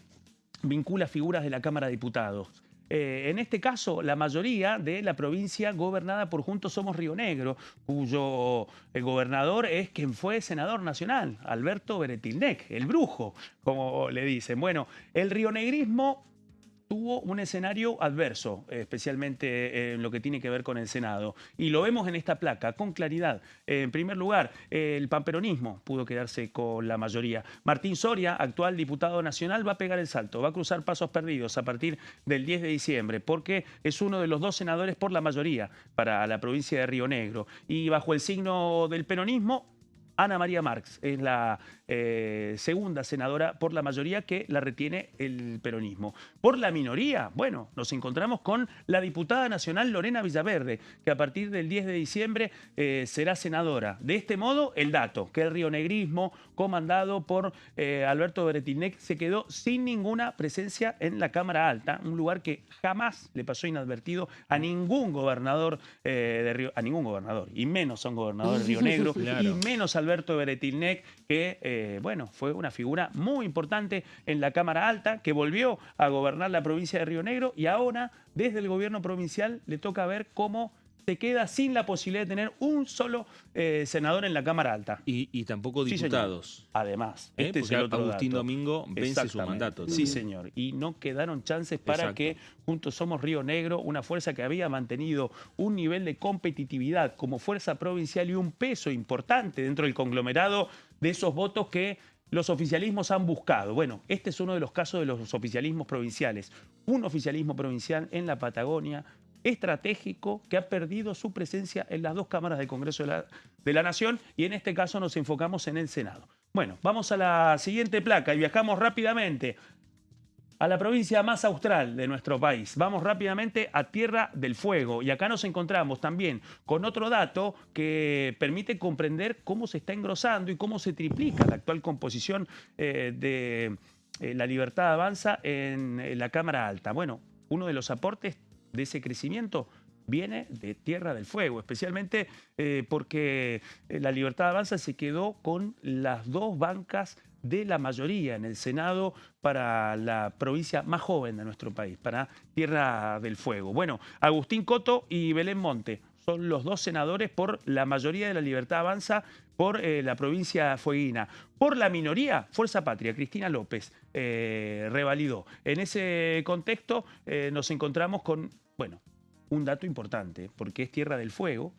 C: vincula figuras de la Cámara de Diputados. En este caso, la mayoría de la provincia gobernada por Juntos Somos Río Negro, cuyo gobernador es quien fue senador nacional, Alberto Beretilnec, el brujo, como le dicen. Bueno, el rionegrismo tuvo un escenario adverso, especialmente en lo que tiene que ver con el Senado. Y lo vemos en esta placa, con claridad. En primer lugar, el panperonismo pudo quedarse con la mayoría. Martín Soria, actual diputado nacional, va a pegar el salto, va a cruzar pasos perdidos a partir del 10 de diciembre, porque es uno de los 2 senadores por la mayoría para la provincia de Río Negro. Y bajo el signo del peronismo, Ana María Marx es la segunda senadora por la mayoría que la retiene el peronismo. Por la minoría, bueno, nos encontramos con la diputada nacional Lorena Villaverde, que a partir del 10 de diciembre será senadora. De este modo, el dato, que el rionegrismo, comandado por Alberto Beretilnec, se quedó sin ninguna presencia en la Cámara Alta, un lugar que jamás le pasó inadvertido a ningún gobernador de Río, a ningún gobernador, y menos a un gobernador de Río Negro, claro. Y menos a Alberto Beretilnec, que bueno, fue una figura muy importante en la Cámara Alta, que volvió a gobernar la provincia de Río Negro y ahora, desde el gobierno provincial, le toca ver cómo se queda sin la posibilidad de tener un solo senador en la Cámara Alta.
B: Y tampoco diputados.
C: Sí, además, este es el otro
B: Agustín
C: dato.
B: Domingo vence su mandato.
C: Sí, señor. Y no quedaron chances para que Juntos Somos Río Negro, una fuerza que había mantenido un nivel de competitividad como fuerza provincial y un peso importante dentro del conglomerado de esos votos que los oficialismos han buscado. Bueno, este es uno de los casos de los oficialismos provinciales. Un oficialismo provincial en la Patagonia estratégico que ha perdido su presencia en las 2 cámaras del Congreso de la Nación y en este caso nos enfocamos en el Senado. Bueno, vamos a la siguiente placa y viajamos rápidamente a la provincia más austral de nuestro país. Vamos rápidamente a Tierra del Fuego y acá nos encontramos también con otro dato que permite comprender cómo se está engrosando y cómo se triplica la actual composición de La Libertad Avanza en la Cámara Alta. Bueno, uno de los aportes de ese crecimiento viene de Tierra del Fuego, especialmente porque La Libertad Avanza se quedó con las 2 bancas de la mayoría en el Senado para la provincia más joven de nuestro país, para Tierra del Fuego. Bueno, Agustín Coto y Belén Monte son los 2 senadores por la mayoría de La Libertad Avanza por la provincia fueguina. Por la minoría, Fuerza Patria, Cristina López, revalidó. En ese contexto nos encontramos con, bueno, un dato importante, porque es Tierra del Fuego,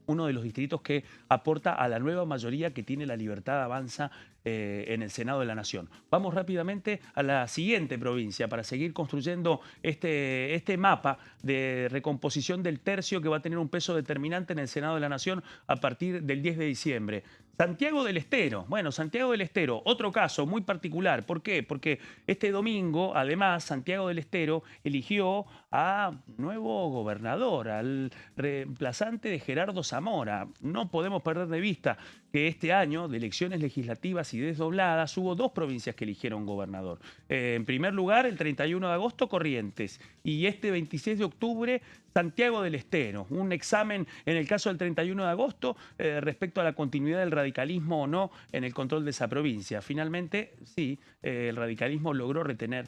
C: uno de los distritos que aporta a la nueva mayoría que tiene La Libertad Avanza en el Senado de la Nación. Vamos rápidamente a la siguiente provincia para seguir construyendo este mapa de recomposición del tercio que va a tener un peso determinante en el Senado de la Nación a partir del 10 de diciembre. Santiago del Estero. Bueno, Santiago del Estero, otro caso muy particular. ¿Por qué? Porque este domingo, además, Santiago del Estero eligió a nuevo gobernador, al reemplazante de Gerardo Zamora. No podemos perder de vista que este año, de elecciones legislativas y desdobladas, hubo 2 provincias que eligieron gobernador. En primer lugar, el 31 de agosto, Corrientes. Y este 26 de octubre, Santiago del Estero. Un examen en el caso del 31 de agosto respecto a la continuidad del radicalismo radicalismo o no en el control de esa provincia. Finalmente, sí, el radicalismo logró retener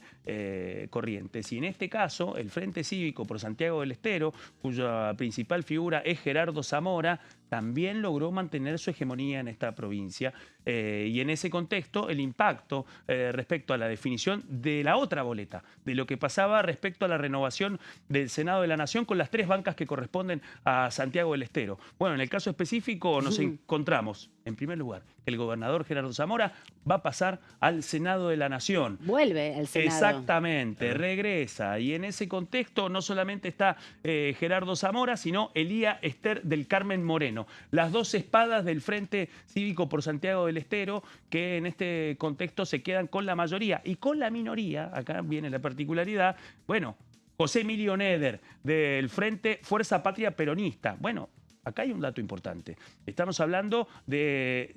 C: Corrientes. Y en este caso, el Frente Cívico por Santiago del Estero, cuya principal figura es Gerardo Zamora, también logró mantener su hegemonía en esta provincia. Y en ese contexto, el impacto respecto a la definición de la otra boleta, de lo que pasaba respecto a la renovación del Senado de la Nación con las 3 bancas que corresponden a Santiago del Estero. Bueno, en el caso específico nos encontramos, en primer lugar, que el gobernador Gerardo Zamora va a pasar al Senado de la Nación.
A: Vuelve al Senado.
C: Exactamente, regresa. Y en ese contexto no solamente está Gerardo Zamora, sino Elía Ester del Carmen Moreno. Las 2 espadas del Frente Cívico por Santiago del Estero, que en este contexto se quedan con la mayoría. Y con la minoría, acá viene la particularidad, bueno, José Emilio Neder, del Frente Fuerza Patria Peronista. Bueno, acá hay un dato importante. Estamos hablando de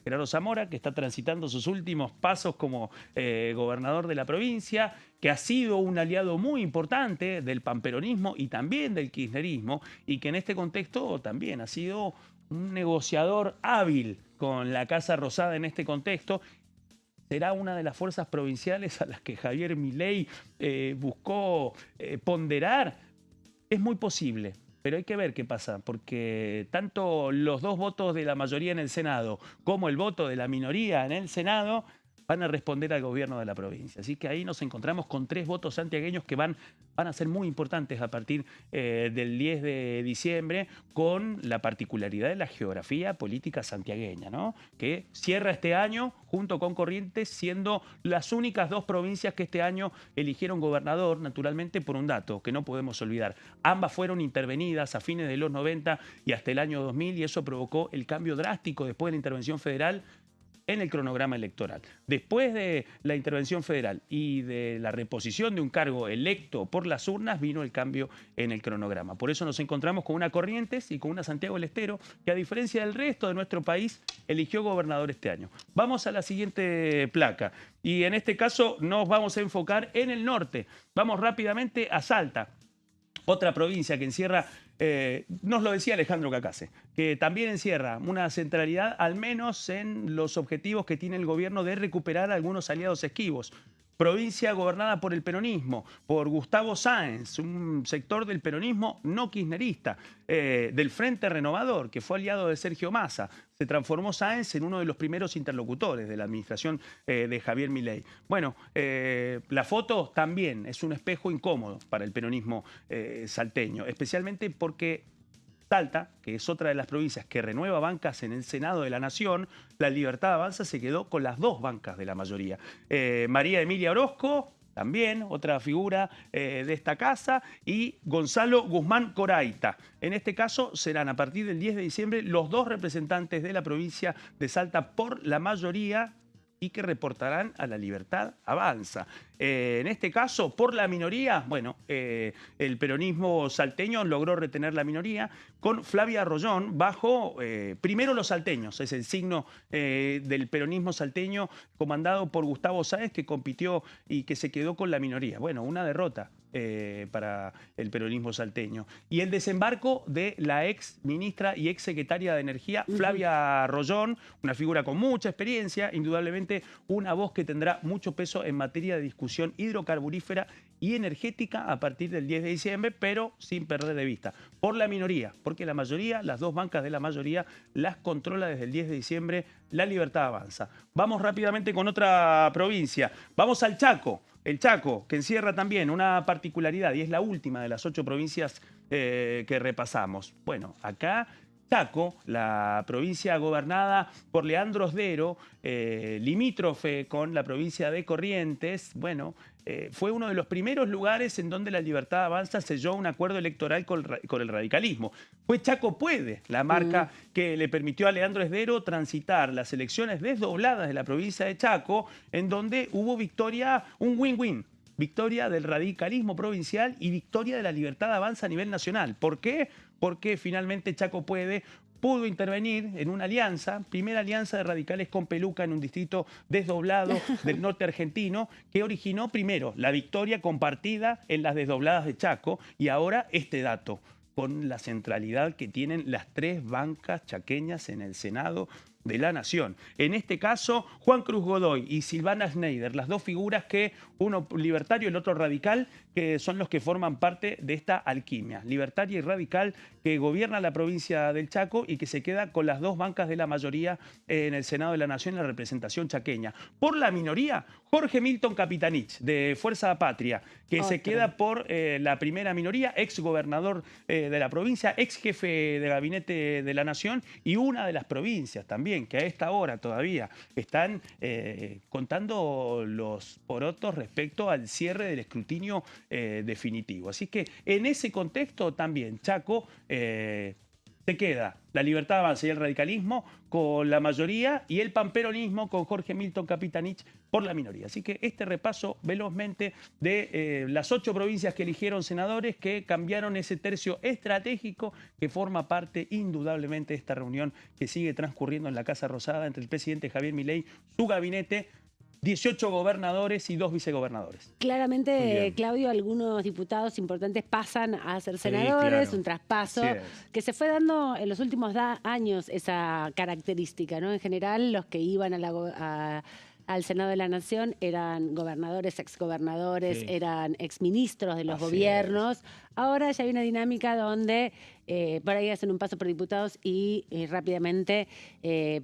C: Gerardo Zamora, que está transitando sus últimos pasos como gobernador de la provincia, que ha sido un aliado muy importante del panperonismo y también del kirchnerismo, y que en este contexto también ha sido un negociador hábil con la Casa Rosada en este contexto. Será una de las fuerzas provinciales a las que Javier Milei buscó ponderar. Es muy posible. Pero hay que ver qué pasa, porque tanto los 2 votos de la mayoría en el Senado como el voto de la minoría en el Senado van a responder al gobierno de la provincia. Así que ahí nos encontramos con 3 votos santiagueños que van a ser muy importantes a partir del 10 de diciembre, con la particularidad de la geografía política santiagueña, ¿no? Que cierra este año junto con Corrientes, siendo las únicas 2 provincias que este año eligieron gobernador, naturalmente por un dato que no podemos olvidar. Ambas fueron intervenidas a fines de los 90 y hasta el año 2000, y eso provocó el cambio drástico después de la intervención federal en el cronograma electoral. Después de la intervención federal y de la reposición de un cargo electo por las urnas, vino el cambio en el cronograma. Por eso nos encontramos con una Corrientes y con una Santiago del Estero, que a diferencia del resto de nuestro país, eligió gobernador este año. Vamos a la siguiente placa. Y en este caso nos vamos a enfocar en el norte. Vamos rápidamente a Salta, otra provincia que encierra, nos lo decía Alejandro Cacase, que también encierra una centralidad, al menos en los objetivos que tiene el gobierno de recuperar algunos aliados esquivos. Provincia gobernada por el peronismo, por Gustavo Sáenz, un sector del peronismo no kirchnerista, del Frente Renovador, que fue aliado de Sergio Massa. Se transformó Sáenz en uno de los primeros interlocutores de la administración de Javier Milei. Bueno, la foto también es un espejo incómodo para el peronismo salteño, especialmente porque Salta, que es otra de las provincias que renueva bancas en el Senado de la Nación, La Libertad Avanza se quedó con las 2 bancas de la mayoría. María Emilia Orozco, también otra figura de esta casa, y Gonzalo Guzmán Coraita. En este caso serán a partir del 10 de diciembre los 2 representantes de la provincia de Salta por la mayoría y que reportarán a La Libertad Avanza. En este caso, por la minoría, bueno, el peronismo salteño logró retener la minoría con Flavia Arroyón bajo primero los salteños. Es el signo del peronismo salteño comandado por Gustavo Sáenz, que compitió y que se quedó con la minoría. Bueno, una derrota para el peronismo salteño. Y el desembarco de la ex ministra y ex secretaria de Energía, Flavia Arroyón, una figura con mucha experiencia, indudablemente una voz que tendrá mucho peso en materia de discusión hidrocarburífera y energética a partir del 10 de diciembre, pero sin perder de vista. Por la minoría, porque la mayoría, las 2 bancas de la mayoría, las controla desde el 10 de diciembre La Libertad Avanza. Vamos rápidamente con otra provincia. Vamos al Chaco. El Chaco, que encierra también una particularidad, y es la última de las 8 provincias que repasamos. Bueno, acá Chaco, la provincia gobernada por Leandro Osdero, limítrofe con la provincia de Corrientes, bueno, fue uno de los primeros lugares en donde La Libertad Avanza selló un acuerdo electoral con el radicalismo. Fue Chaco Puede la marca que le permitió a Leandro Osdero transitar las elecciones desdobladas de la provincia de Chaco, en donde hubo victoria, un win-win. Victoria del radicalismo provincial y victoria de La Libertad Avanza a nivel nacional. ¿Por qué? Porque finalmente Chaco Puede pudo intervenir en una alianza, primera alianza de radicales con Peluca en un distrito desdoblado del norte argentino, que originó primero la victoria compartida en las desdobladas de Chaco, y ahora este dato, con la centralidad que tienen las 3 bancas chaqueñas en el Senado de la Nación. En este caso, Juan Cruz Godoy y Silvana Schneider, las dos figuras que uno libertario y el otro radical, que son los que forman parte de esta alquimia, libertaria y radical, que gobierna la provincia del Chaco y que se queda con las dos bancas de la mayoría en el Senado de la Nación, en la representación chaqueña. Por la minoría, Jorge Milton Capitanich, de Fuerza Patria, que se queda por la primera minoría, ex gobernador de la provincia, ex jefe de gabinete de la Nación y una de las provincias también, que a esta hora todavía están contando los porotos respecto al cierre del escrutinio definitivo. Así que en ese contexto también Chaco se queda la Libertad Avanza y el radicalismo con la mayoría y el panperonismo con Jorge Milton Capitanich por la minoría. Así que este repaso velozmente de las 8 provincias que eligieron senadores que cambiaron ese tercio estratégico que forma parte indudablemente de esta reunión que sigue transcurriendo en la Casa Rosada entre el presidente Javier Milei, su gabinete, 18 gobernadores y 2 vicegobernadores.
A: Claramente, Claudio, algunos diputados importantes pasan a ser senadores,
C: claro.
A: Un traspaso que se fue dando en los últimos años esa característica, ¿no? En general, los que iban al Senado de la Nación eran gobernadores, exgobernadores, eran exministros de los gobiernos. Ahora ya hay una dinámica donde por ahí hacen un paso por diputados y rápidamente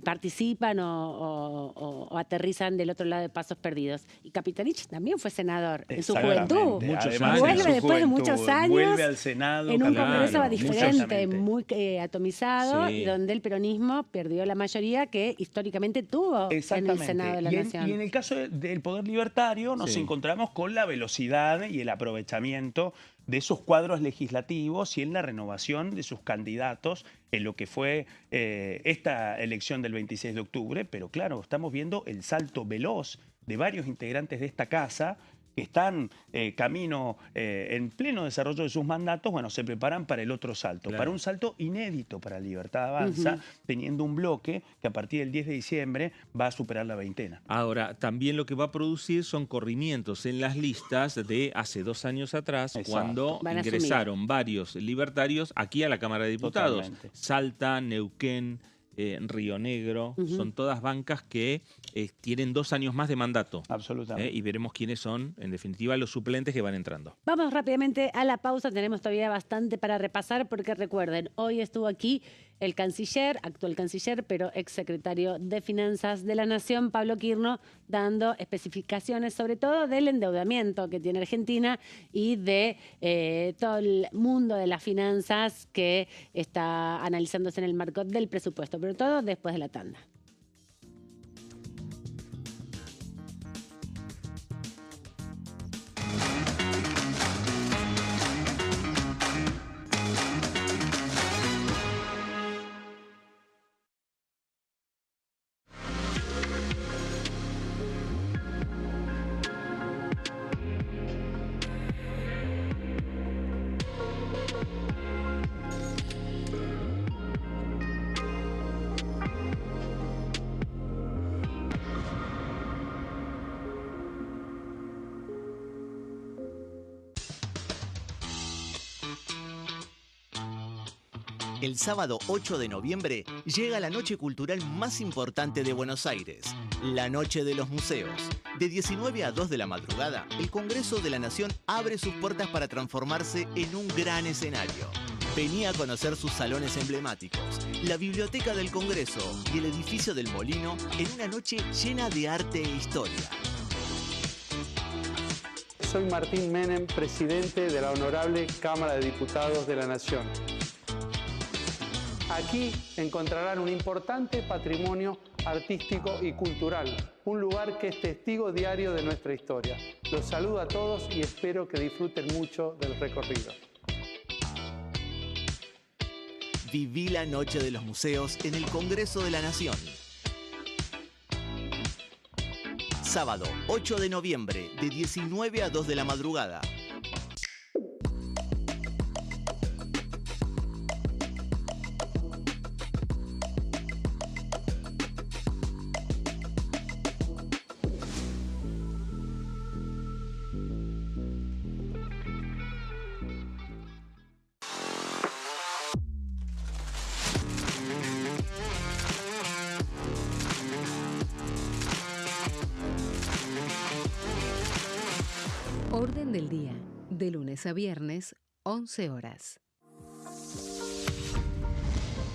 A: participan o aterrizan del otro lado de Pasos Perdidos. Y Capitanich también fue senador en su juventud.
B: Muchos años.
A: Vuelve después de muchos años.
C: Vuelve al Senado.
A: En un congreso diferente,
C: exactamente.
A: muy atomizado, y donde el peronismo perdió la mayoría que históricamente tuvo en el Senado de la Nación.
C: Y en el caso del Poder Libertario nos encontramos con la velocidad y el aprovechamiento de esos cuadros legislativos y en la renovación de sus candidatos en lo que fue esta elección del 26 de octubre. Pero claro, estamos viendo el salto veloz de varios integrantes de esta casa que están camino en pleno desarrollo de sus mandatos, bueno, se preparan para el otro salto, para un salto inédito para Libertad Avanza, teniendo un bloque que a partir del 10 de diciembre va a superar la veintena.
B: Ahora, también lo que va a producir son corrimientos en las listas de hace 2 años atrás, cuando ingresaron varios libertarios aquí a la Cámara de Diputados.
C: Totalmente.
B: Salta, Neuquén, Río Negro, son todas bancas que tienen 2 años más de mandato.
C: Absolutamente.
B: Y veremos quiénes son, en definitiva, los suplentes que van entrando.
A: Vamos rápidamente a la pausa, tenemos todavía bastante para repasar, porque recuerden, hoy estuvo aquí el canciller, actual canciller, pero exsecretario de Finanzas de la Nación, Pablo Quirno, dando especificaciones sobre todo del endeudamiento que tiene Argentina y de todo el mundo de las finanzas que está analizándose en el marco del presupuesto, pero todo después de la tanda.
F: El sábado 8 de noviembre llega la noche cultural más importante de Buenos Aires, la Noche de los Museos. De 19 a 2 de la madrugada, el Congreso de la Nación abre sus puertas para transformarse en un gran escenario. Vení a conocer sus salones emblemáticos, la Biblioteca del Congreso y el edificio del Molino en una noche llena de arte e historia.
G: Soy Martín Menem, presidente de la Honorable Cámara de Diputados de la Nación. Aquí encontrarán un importante patrimonio artístico y cultural, un lugar que es testigo diario de nuestra historia. Los saludo a todos y espero que disfruten mucho del recorrido.
F: Viví la Noche de los Museos en el Congreso de la Nación. Sábado 8 de noviembre, de 19 a 2 de la madrugada.
H: Orden del día, de lunes a viernes, 11 horas.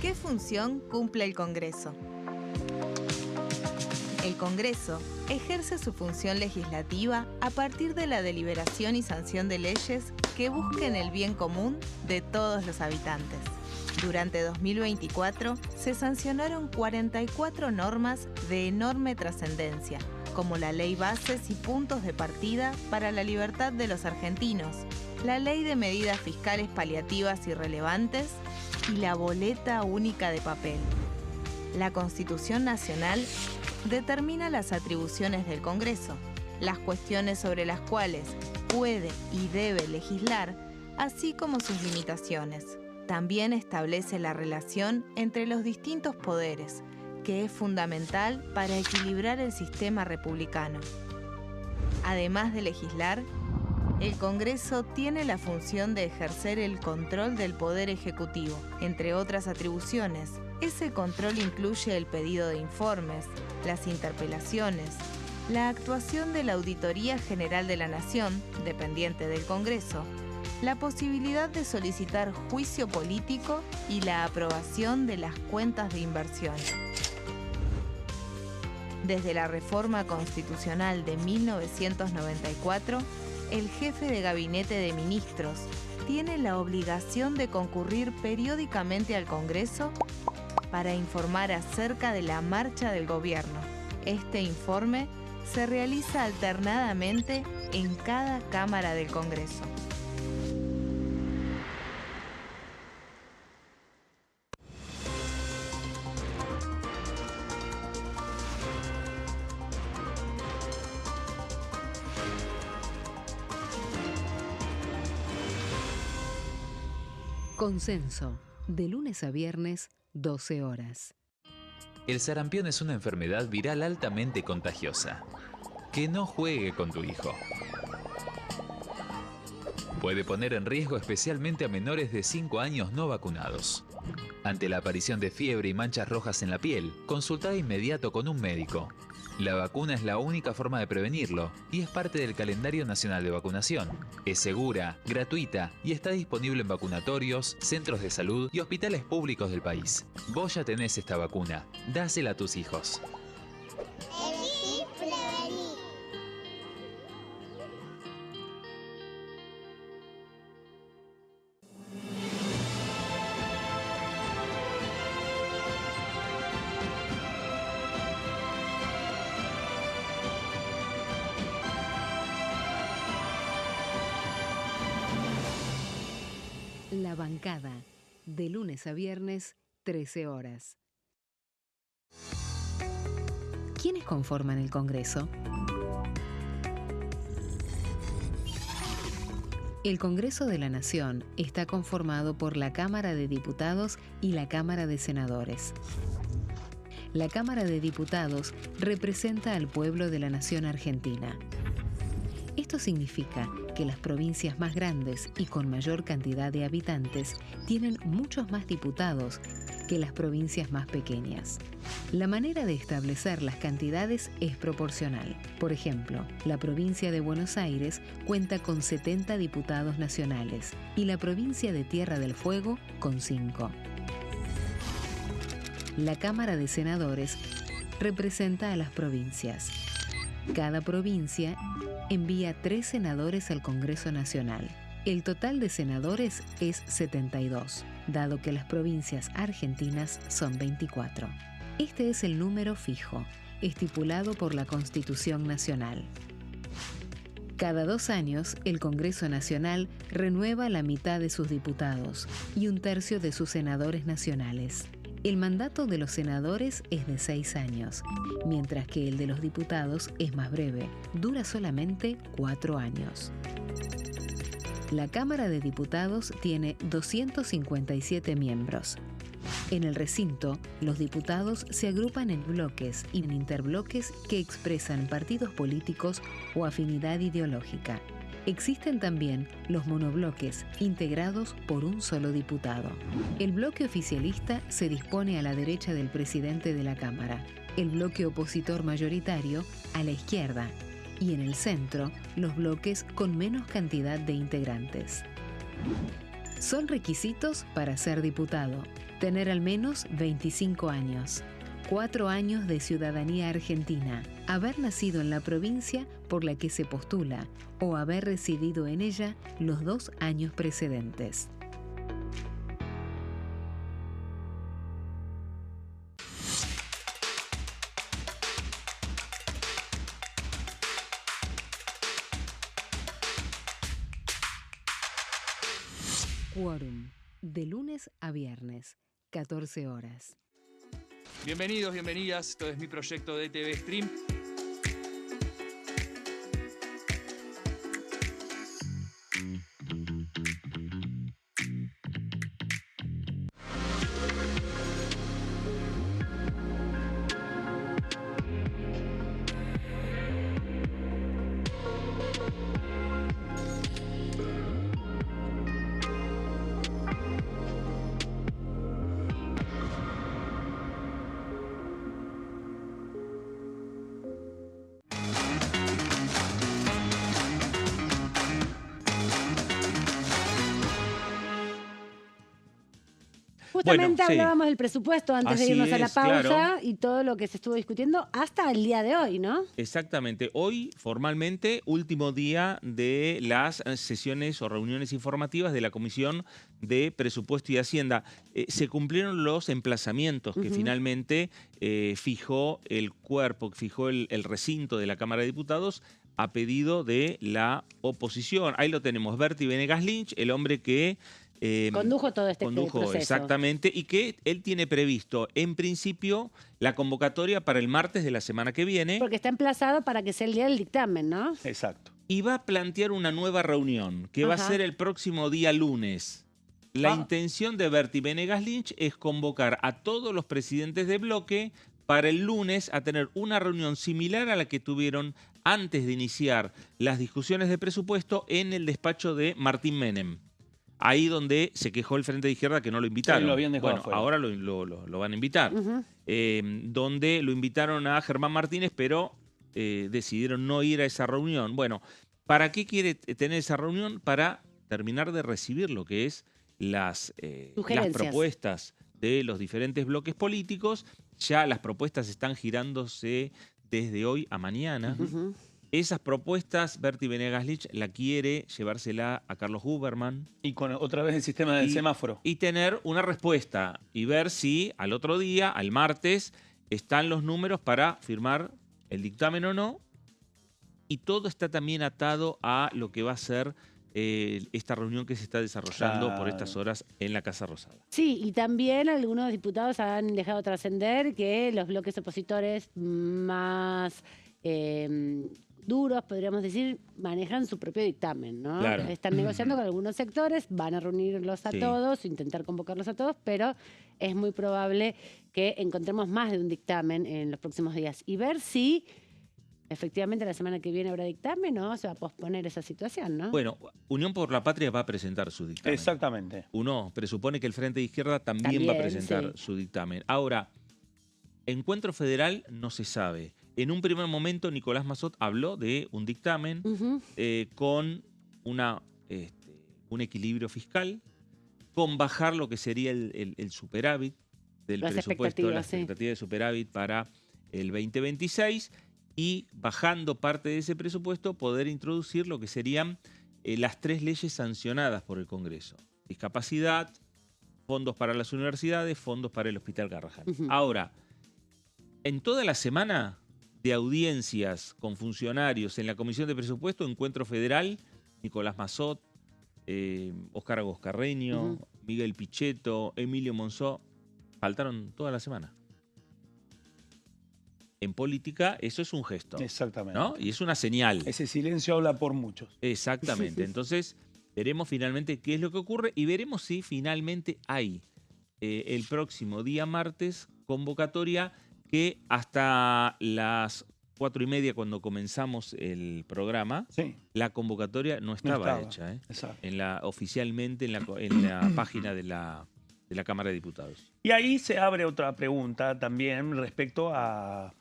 I: ¿Qué función cumple el Congreso? El Congreso ejerce su función legislativa a partir de la deliberación y sanción de leyes que busquen el bien común de todos los habitantes. Durante 2024 se sancionaron 44 normas de enorme trascendencia, como la Ley Bases y Puntos de Partida para la Libertad de los Argentinos, la Ley de Medidas Fiscales Paliativas y Relevantes y la Boleta Única de Papel. La Constitución Nacional determina las atribuciones del Congreso, las cuestiones sobre las cuales puede y debe legislar, así como sus limitaciones. También establece la relación entre los distintos poderes, que es fundamental para equilibrar el sistema republicano. Además de legislar, el Congreso tiene la función de ejercer el control del Poder Ejecutivo. Entre otras atribuciones, ese control incluye el pedido de informes, las interpelaciones, la actuación de la Auditoría General de la Nación, dependiente del Congreso, la posibilidad de solicitar juicio político y la aprobación de las cuentas de inversión. Desde la reforma constitucional de 1994, el jefe de gabinete de ministros tiene la obligación de concurrir periódicamente al Congreso para informar acerca de la marcha del gobierno. Este informe se realiza alternadamente en cada Cámara del Congreso.
H: Consenso, de lunes a viernes, 12 horas.
J: El sarampión es una enfermedad viral altamente contagiosa. Que no juegue con tu hijo. Puede poner en riesgo especialmente a menores de 5 años no vacunados. Ante la aparición de fiebre y manchas rojas en la piel, consulta de inmediato con un médico. La vacuna es la única forma de prevenirlo y es parte del calendario nacional de vacunación. Es segura, gratuita y está disponible en vacunatorios, centros de salud y hospitales públicos del país. Vos ya tenés esta vacuna, dásela a tus hijos.
L: Elegí prevenir.
H: La bancada, de lunes a viernes, 13 horas. ¿Quiénes conforman el Congreso? El Congreso de la Nación está conformado por la Cámara de Diputados y la Cámara de Senadores. La Cámara de Diputados representa al pueblo de la nación argentina. Esto significa que las provincias más grandes y con mayor cantidad de habitantes tienen muchos más diputados que las provincias más pequeñas. La manera de establecer las cantidades es proporcional. Por ejemplo, la provincia de Buenos Aires cuenta con 70 diputados nacionales y la provincia de Tierra del Fuego con 5. La Cámara de Senadores representa a las provincias. Cada provincia envía 3 senadores al Congreso Nacional. El total de senadores es 72, dado que las provincias argentinas son 24. Este es el número fijo, estipulado por la Constitución Nacional. Cada 2 años, el Congreso Nacional renueva la mitad de sus diputados y 1/3 de sus senadores nacionales. El mandato de los senadores es de 6 años, mientras que el de los diputados es más breve, dura solamente 4 años. La Cámara de Diputados tiene 257 miembros. En el recinto, los diputados se agrupan en bloques y en interbloques que expresan partidos políticos o afinidad ideológica. Existen también los monobloques, integrados por un solo diputado. El bloque oficialista se dispone a la derecha del presidente de la Cámara, el bloque opositor mayoritario a la izquierda y en el centro, los bloques con menos cantidad de integrantes. Son requisitos para ser diputado: tener al menos 25 años, 4 años de ciudadanía argentina, haber nacido en la provincia por la que se postula o haber residido en ella los 2 años precedentes. Quórum, de lunes a viernes, 14 horas.
K: Bienvenidos, bienvenidas. Esto es mi proyecto de TV Stream.
A: Justamente
B: Bueno, sí.
A: hablábamos del presupuesto antes de
B: Así
A: irnos a la
B: es,
A: pausa
B: claro.
A: y todo lo que se estuvo discutiendo hasta el día de hoy, ¿no?
B: Exactamente. Hoy, formalmente, último día de las sesiones o reuniones informativas de la Comisión de Presupuesto y Hacienda. Se cumplieron los emplazamientos que finalmente fijó el cuerpo, que fijó el recinto de la Cámara de Diputados a pedido de la oposición. Ahí lo tenemos, Berti Venegas Lynch, el hombre que...
A: Condujo todo este proceso.
B: Exactamente, y que él tiene previsto, en principio, la convocatoria para el martes de la semana que viene.
A: Porque está emplazado para que sea el día del dictamen, ¿no?
C: Exacto.
B: Y va a plantear una nueva reunión, que va a ser el próximo día lunes. La intención de Berti Venegas Lynch es convocar a todos los presidentes de bloque para el lunes a tener una reunión similar a la que tuvieron antes de iniciar las discusiones de presupuesto en el despacho de Martín Menem. Ahí donde se quejó el Frente de Izquierda que no lo invitaron.
C: Sí, lo habían dejado
B: bueno,
C: afuera.
B: ahora lo van a invitar. Donde lo invitaron a Germán Martínez, pero decidieron no ir a esa reunión. Bueno, ¿para qué quiere tener esa reunión? Para terminar de recibir lo que es las propuestas de los diferentes bloques políticos. Ya las propuestas están girándose desde hoy a mañana. Esas propuestas, Berti Venegas Lynch la quiere llevársela a Carlos Huberman.
C: Y con otra vez el sistema del semáforo.
B: Y tener una respuesta y ver si al otro día, al martes, están los números para firmar el dictamen o no. Y todo está también atado a lo que va a ser esta reunión que se está desarrollando por estas horas en la Casa Rosada.
A: Sí, y también algunos diputados han dejado trascender que los bloques opositores más duros, podríamos decir, manejan su propio dictamen, ¿no?
B: Claro.
A: Están negociando con algunos sectores, van a reunirlos a todos, intentar convocarlos a todos, pero es muy probable que encontremos más de un dictamen en los próximos días y ver si efectivamente la semana que viene habrá dictamen o se va a posponer esa situación, ¿no?
B: Bueno, Unión por la Patria va a presentar su dictamen.
C: Exactamente.
B: Uno presupone que el Frente de Izquierda también va a presentar su dictamen. Ahora, Encuentro Federal no se sabe. En un primer momento, Nicolás Massot habló de un dictamen con un equilibrio fiscal, con bajar lo que sería el superávit del presupuesto, la expectativa de superávit para el 2026, y bajando parte de ese presupuesto poder introducir lo que serían las 3 leyes sancionadas por el Congreso. Discapacidad, fondos para las universidades, fondos para el Hospital Garrahan. Ahora, en toda la semana de audiencias con funcionarios en la Comisión de Presupuesto, Encuentro Federal, Nicolás Massot, Óscar Agoscarreño, Miguel Pichetto, Emilio Monzó, faltaron toda la semana. En política eso es un gesto.
C: Exactamente.
B: ¿No? Y es una señal.
C: Ese silencio habla por muchos.
B: Exactamente. Entonces, veremos finalmente qué es lo que ocurre y veremos si finalmente hay el próximo día martes convocatoria que hasta las 4:30 cuando comenzamos el programa, la convocatoria no estaba hecha. Oficialmente en la página de la Cámara de Diputados.
C: Y ahí se abre otra pregunta también respecto a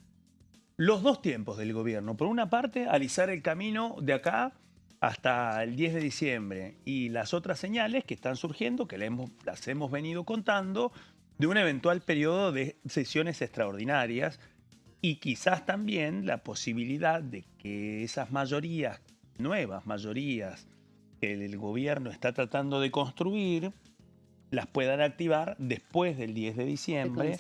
C: los dos tiempos del gobierno. Por una parte, alisar el camino de acá hasta el 10 de diciembre y las otras señales que están surgiendo, que las hemos venido contando, de un eventual periodo de sesiones extraordinarias y quizás también la posibilidad de que esas mayorías, nuevas mayorías que el gobierno está tratando de construir, las puedan activar después del 10 de diciembre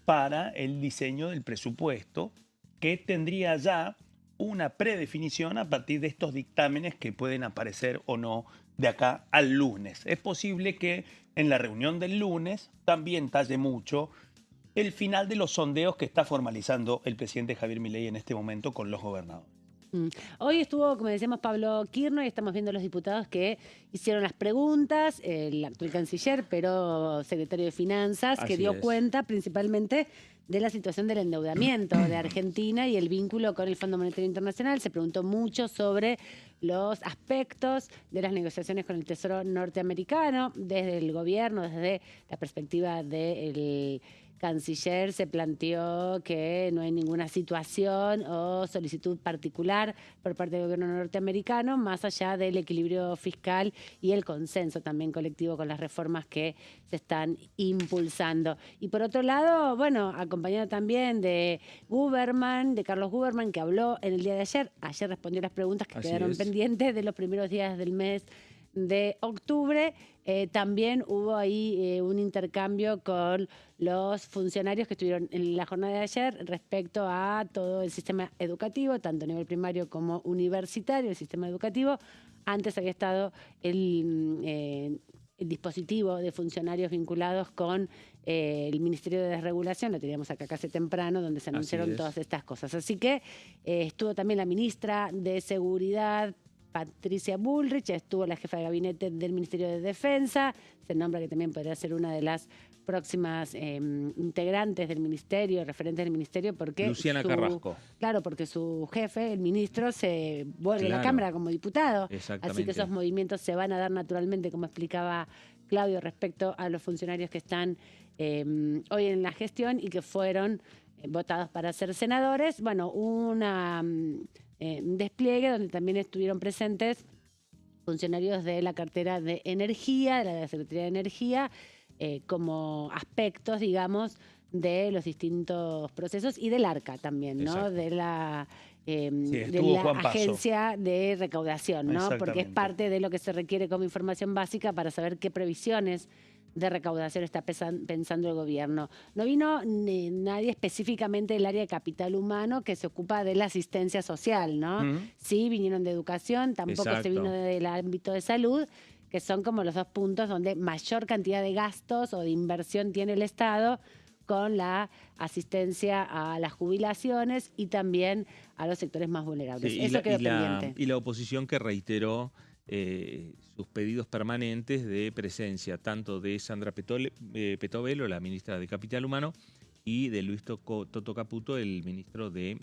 C: para el diseño del presupuesto, que tendría ya una predefinición a partir de estos dictámenes que pueden aparecer o no de acá al lunes. Es posible que en la reunión del lunes también talle mucho el final de los sondeos que está formalizando el presidente Javier Milei en este momento con los gobernadores.
A: Hoy estuvo, como decíamos, Pablo Kirchner y estamos viendo los diputados que hicieron las preguntas, el actual canciller, pero secretario de Finanzas, que dio cuenta principalmente de la situación del endeudamiento de Argentina y el vínculo con el Fondo Monetario Internacional. Se preguntó mucho sobre los aspectos de las negociaciones con el Tesoro norteamericano, desde el gobierno, desde la perspectiva del canciller se planteó que no hay ninguna situación o solicitud particular por parte del gobierno norteamericano, más allá del equilibrio fiscal y el consenso también colectivo con las reformas que se están impulsando. Y por otro lado, bueno, acompañado también de Carlos Guberman, que habló en el día de ayer. Ayer respondió las preguntas que quedaron pendientes de los primeros días del mes de octubre. También hubo ahí un intercambio con los funcionarios que estuvieron en la jornada de ayer respecto a todo el sistema educativo, tanto a nivel primario como universitario, el sistema educativo. Antes había estado el dispositivo de funcionarios vinculados con el Ministerio de Desregulación, lo teníamos acá casi temprano, donde se anunciaron todas estas cosas. Así que estuvo también la ministra de Seguridad, Patricia Bullrich, estuvo la jefa de gabinete del Ministerio de Defensa, se nombra que también podría ser una de las próximas integrantes del ministerio, referentes del ministerio, porque
B: Luciana Carrasco.
A: Claro, porque su jefe, el ministro, se vuelve a la Cámara como diputado. Así que esos movimientos se van a dar naturalmente, como explicaba Claudio, respecto a los funcionarios que están hoy en la gestión y que fueron votados para ser senadores. Bueno, un despliegue donde también estuvieron presentes funcionarios de la cartera de Energía, de la Secretaría de Energía, como aspectos, digamos, de los distintos procesos y del ARCA también, ¿no? De la Agencia de Recaudación, ¿no? Porque es parte de lo que se requiere como información básica para saber qué previsiones de recaudación está pensando el gobierno. No vino nadie específicamente del área de capital humano que se ocupa de la asistencia social, ¿no? Sí, vinieron de educación, tampoco se vino del ámbito de salud, que son como los dos puntos donde mayor cantidad de gastos o de inversión tiene el Estado con la asistencia a las jubilaciones y también a los sectores más vulnerables. Eso quedó pendiente.
B: Y la oposición que reiteró sus pedidos permanentes de presencia tanto de Sandra Petovelo, la ministra de Capital Humano, y de Luis Toto Caputo, el ministro de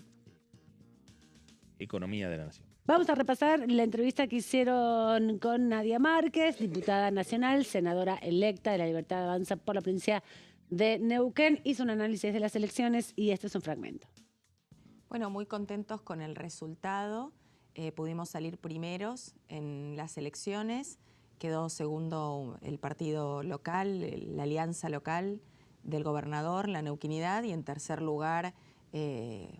B: Economía de la Nación.
A: Vamos a repasar la entrevista que hicieron con Nadia Márquez, diputada nacional, senadora electa de La Libertad Avanza por la provincia de Neuquén. Hizo un análisis de las elecciones y este es un fragmento.
M: Bueno, muy contentos con el resultado. Pudimos salir primeros en las elecciones, quedó segundo el partido local, la alianza local del gobernador, la Neuquinidad, y en tercer lugar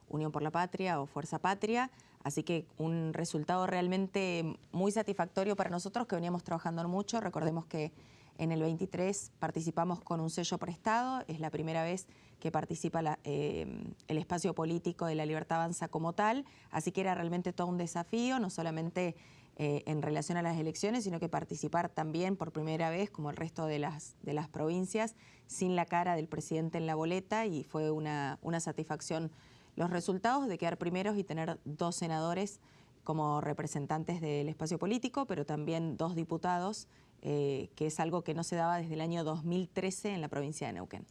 M: Unión por la Patria o Fuerza Patria. Así que un resultado realmente muy satisfactorio para nosotros, que veníamos trabajando mucho. Recordemos que en el 23 participamos con un sello prestado, es la primera vez que participa el espacio político de La Libertad Avanza como tal, así que era realmente todo un desafío, no solamente en relación a las elecciones, sino que participar también por primera vez, como el resto de las provincias, sin la cara del presidente en la boleta, y fue una satisfacción los resultados de quedar primeros y tener 2 senadores como representantes del espacio político, pero también 2 diputados, que es algo que no se daba desde el año 2013 en la provincia de Neuquén.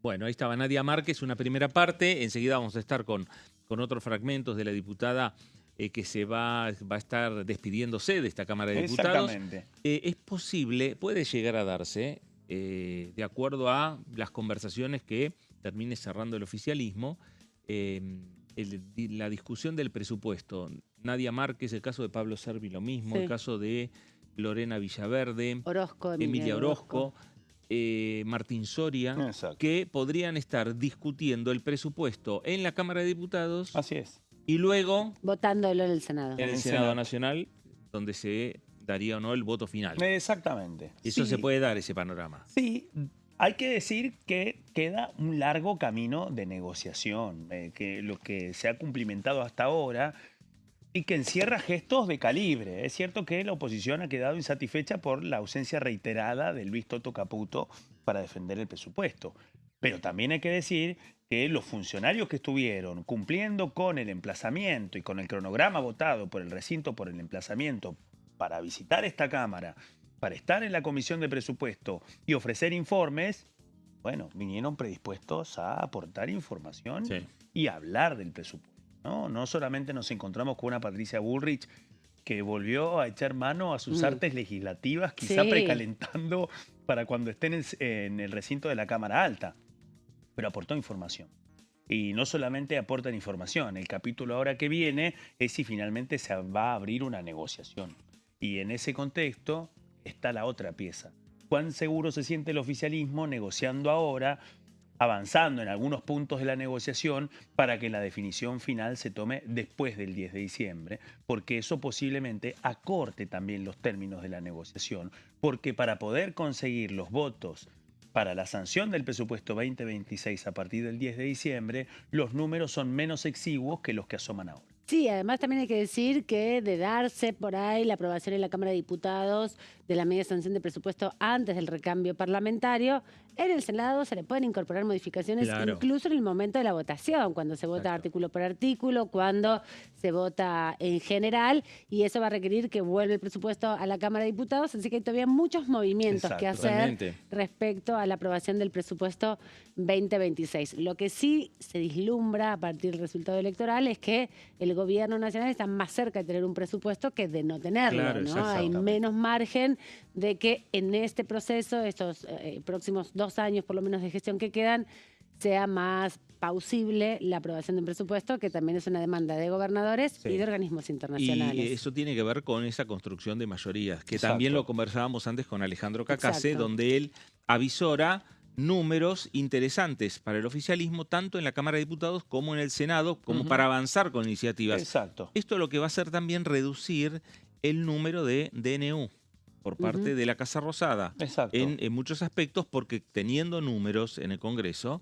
B: Bueno, ahí estaba Nadia Márquez, una primera parte. Enseguida vamos a estar con otros fragmentos de la diputada que se va a estar despidiéndose de esta Cámara de Diputados.
C: Exactamente.
B: Es posible, puede llegar a darse, de acuerdo a las conversaciones que termine cerrando el oficialismo, la discusión del presupuesto. Nadia Márquez, el caso de Pablo Servi lo mismo,
A: Sí.
B: el caso de Lorena Villaverde,
A: Orozco,
B: Emilia Orozco, Martín Soria,
C: Exacto.
B: que podrían estar discutiendo el presupuesto en la Cámara de Diputados.
C: Así es.
B: Y luego
A: votándolo en el Senado.
B: en el Senado Nacional, donde se daría o no el voto final.
C: Exactamente.
B: Eso
C: Sí.
B: se puede dar, ese panorama.
C: Sí, hay que decir que queda un largo camino de negociación, que lo que se ha cumplimentado hasta ahora y que encierra gestos de calibre. Es cierto que la oposición ha quedado insatisfecha por la ausencia reiterada de Luis Toto Caputo para defender el presupuesto. Pero también hay que decir que los funcionarios que estuvieron cumpliendo con el emplazamiento y con el cronograma votado por el recinto por el emplazamiento para visitar esta Cámara, para estar en la Comisión de Presupuesto y ofrecer informes, bueno, vinieron predispuestos a aportar información y hablar del presupuesto. No solamente nos encontramos con una Patricia Bullrich que volvió a echar mano a sus artes legislativas, quizá precalentando para cuando estén en el recinto de la Cámara Alta, pero aportó información. Y no solamente aportan información, el capítulo ahora que viene es si finalmente se va a abrir una negociación. Y en ese contexto está la otra pieza. ¿Cuán seguro se siente el oficialismo negociando ahora, avanzando en algunos puntos de la negociación para que la definición final se tome después del 10 de diciembre? Porque eso posiblemente acorte también los términos de la negociación. Porque para poder conseguir los votos para la sanción del presupuesto 2026 a partir del 10 de diciembre, los números son menos exiguos que los que asoman ahora.
A: Sí, además también hay que decir que de darse por ahí la aprobación en la Cámara de Diputados de la media sanción de presupuesto antes del recambio parlamentario, en el Senado se le pueden incorporar modificaciones incluso en el momento de la votación, cuando se vota artículo por artículo, cuando se vota en general, y eso va a requerir que vuelva el presupuesto a la Cámara de Diputados, así que hay todavía muchos movimientos que hacer respecto a la aprobación del presupuesto 2026. Lo que sí se vislumbra a partir del resultado electoral es que el gobierno nacional está más cerca de tener un presupuesto que de no tenerlo, ¿no? Hay menos margen de que en este proceso, estos próximos 2 años por lo menos de gestión que quedan, sea más plausible la aprobación de un presupuesto, que también es una demanda de gobernadores y de organismos internacionales.
B: Y eso tiene que ver con esa construcción de mayorías, que también lo conversábamos antes con Alejandro Cacase, donde él avisora números interesantes para el oficialismo, tanto en la Cámara de Diputados como en el Senado, como para avanzar con iniciativas. Esto lo que va a hacer también reducir el número de DNU por parte de la Casa Rosada en muchos aspectos, porque teniendo números en el Congreso,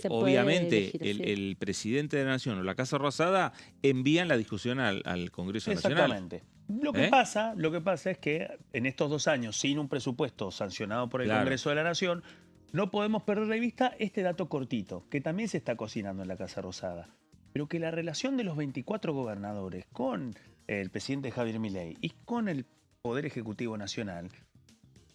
B: obviamente el presidente de la Nación o la Casa Rosada envían la discusión al Congreso Nacional.
C: Exactamente. Lo que pasa es que en estos 2 años, sin un presupuesto sancionado por el Congreso de la Nación, no podemos perder de vista este dato cortito, que también se está cocinando en la Casa Rosada, pero que la relación de los 24 gobernadores con el presidente Javier Milei y con el Poder Ejecutivo Nacional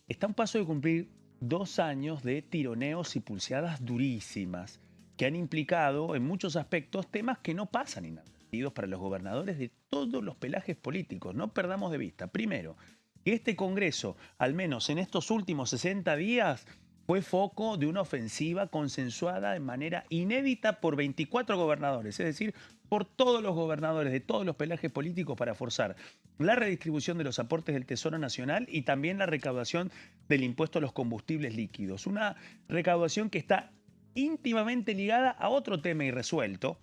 C: está a un paso de cumplir 2 años de tironeos y pulseadas durísimas que han implicado en muchos aspectos temas que no pasan inadvertidos para los gobernadores de todos los pelajes políticos. No perdamos de vista, primero, que este Congreso, al menos en estos últimos 60 días, fue foco de una ofensiva consensuada de manera inédita por 24 gobernadores, es decir, por todos los gobernadores de todos los pelajes políticos para forzar la redistribución de los aportes del Tesoro Nacional y también la recaudación del impuesto a los combustibles líquidos. Una recaudación que está íntimamente ligada a otro tema irresuelto,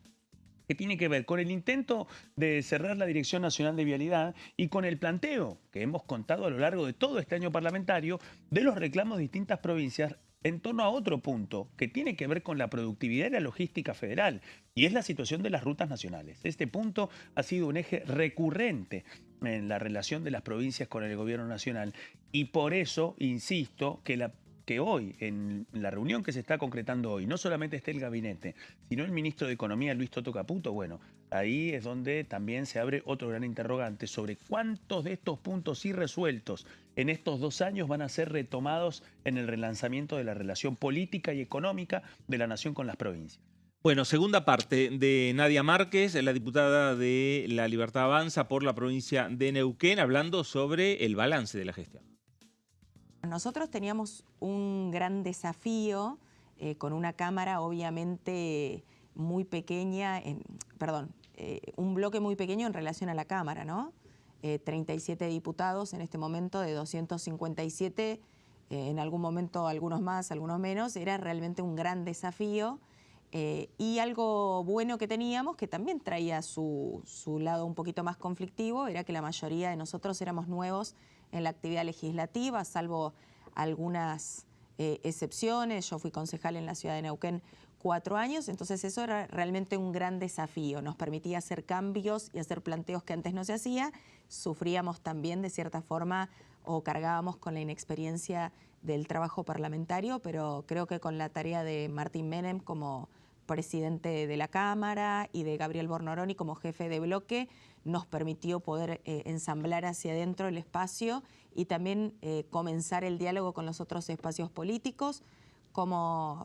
C: que tiene que ver con el intento de cerrar la Dirección Nacional de Vialidad y con el planteo que hemos contado a lo largo de todo este año parlamentario de los reclamos de distintas provincias en torno a otro punto que tiene que ver con la productividad y la logística federal, y es la situación de las rutas nacionales. Este punto ha sido un eje recurrente en la relación de las provincias con el gobierno nacional, y por eso insisto que hoy, en la reunión que se está concretando hoy, no solamente esté el gabinete, sino el ministro de Economía, Luis Toto Caputo. Bueno, ahí es donde también se abre otro gran interrogante sobre cuántos de estos puntos irresueltos en estos 2 años van a ser retomados en el relanzamiento de la relación política y económica de la nación con las provincias.
B: Bueno, segunda parte de Nadia Márquez, la diputada de La Libertad Avanza por la provincia de Neuquén, hablando sobre el balance de la gestión.
M: Nosotros teníamos un gran desafío con una Cámara obviamente muy pequeña, un bloque muy pequeño en relación a la Cámara, ¿no? 37 diputados en este momento de 257, en algún momento algunos más, algunos menos, era realmente un gran desafío. Y algo bueno que teníamos, que también traía su lado un poquito más conflictivo, era que la mayoría de nosotros éramos nuevos en la actividad legislativa, salvo algunas excepciones. Yo fui concejal en la ciudad de Neuquén 4 años, entonces eso era realmente un gran desafío. Nos permitía hacer cambios y hacer planteos que antes no se hacía. Sufríamos también de cierta forma o cargábamos con la inexperiencia del trabajo parlamentario, pero creo que con la tarea de Martín Menem como presidente de la Cámara y de Gabriel Bornoroni como jefe de bloque, nos permitió poder ensamblar hacia adentro el espacio y también comenzar el diálogo con los otros espacios políticos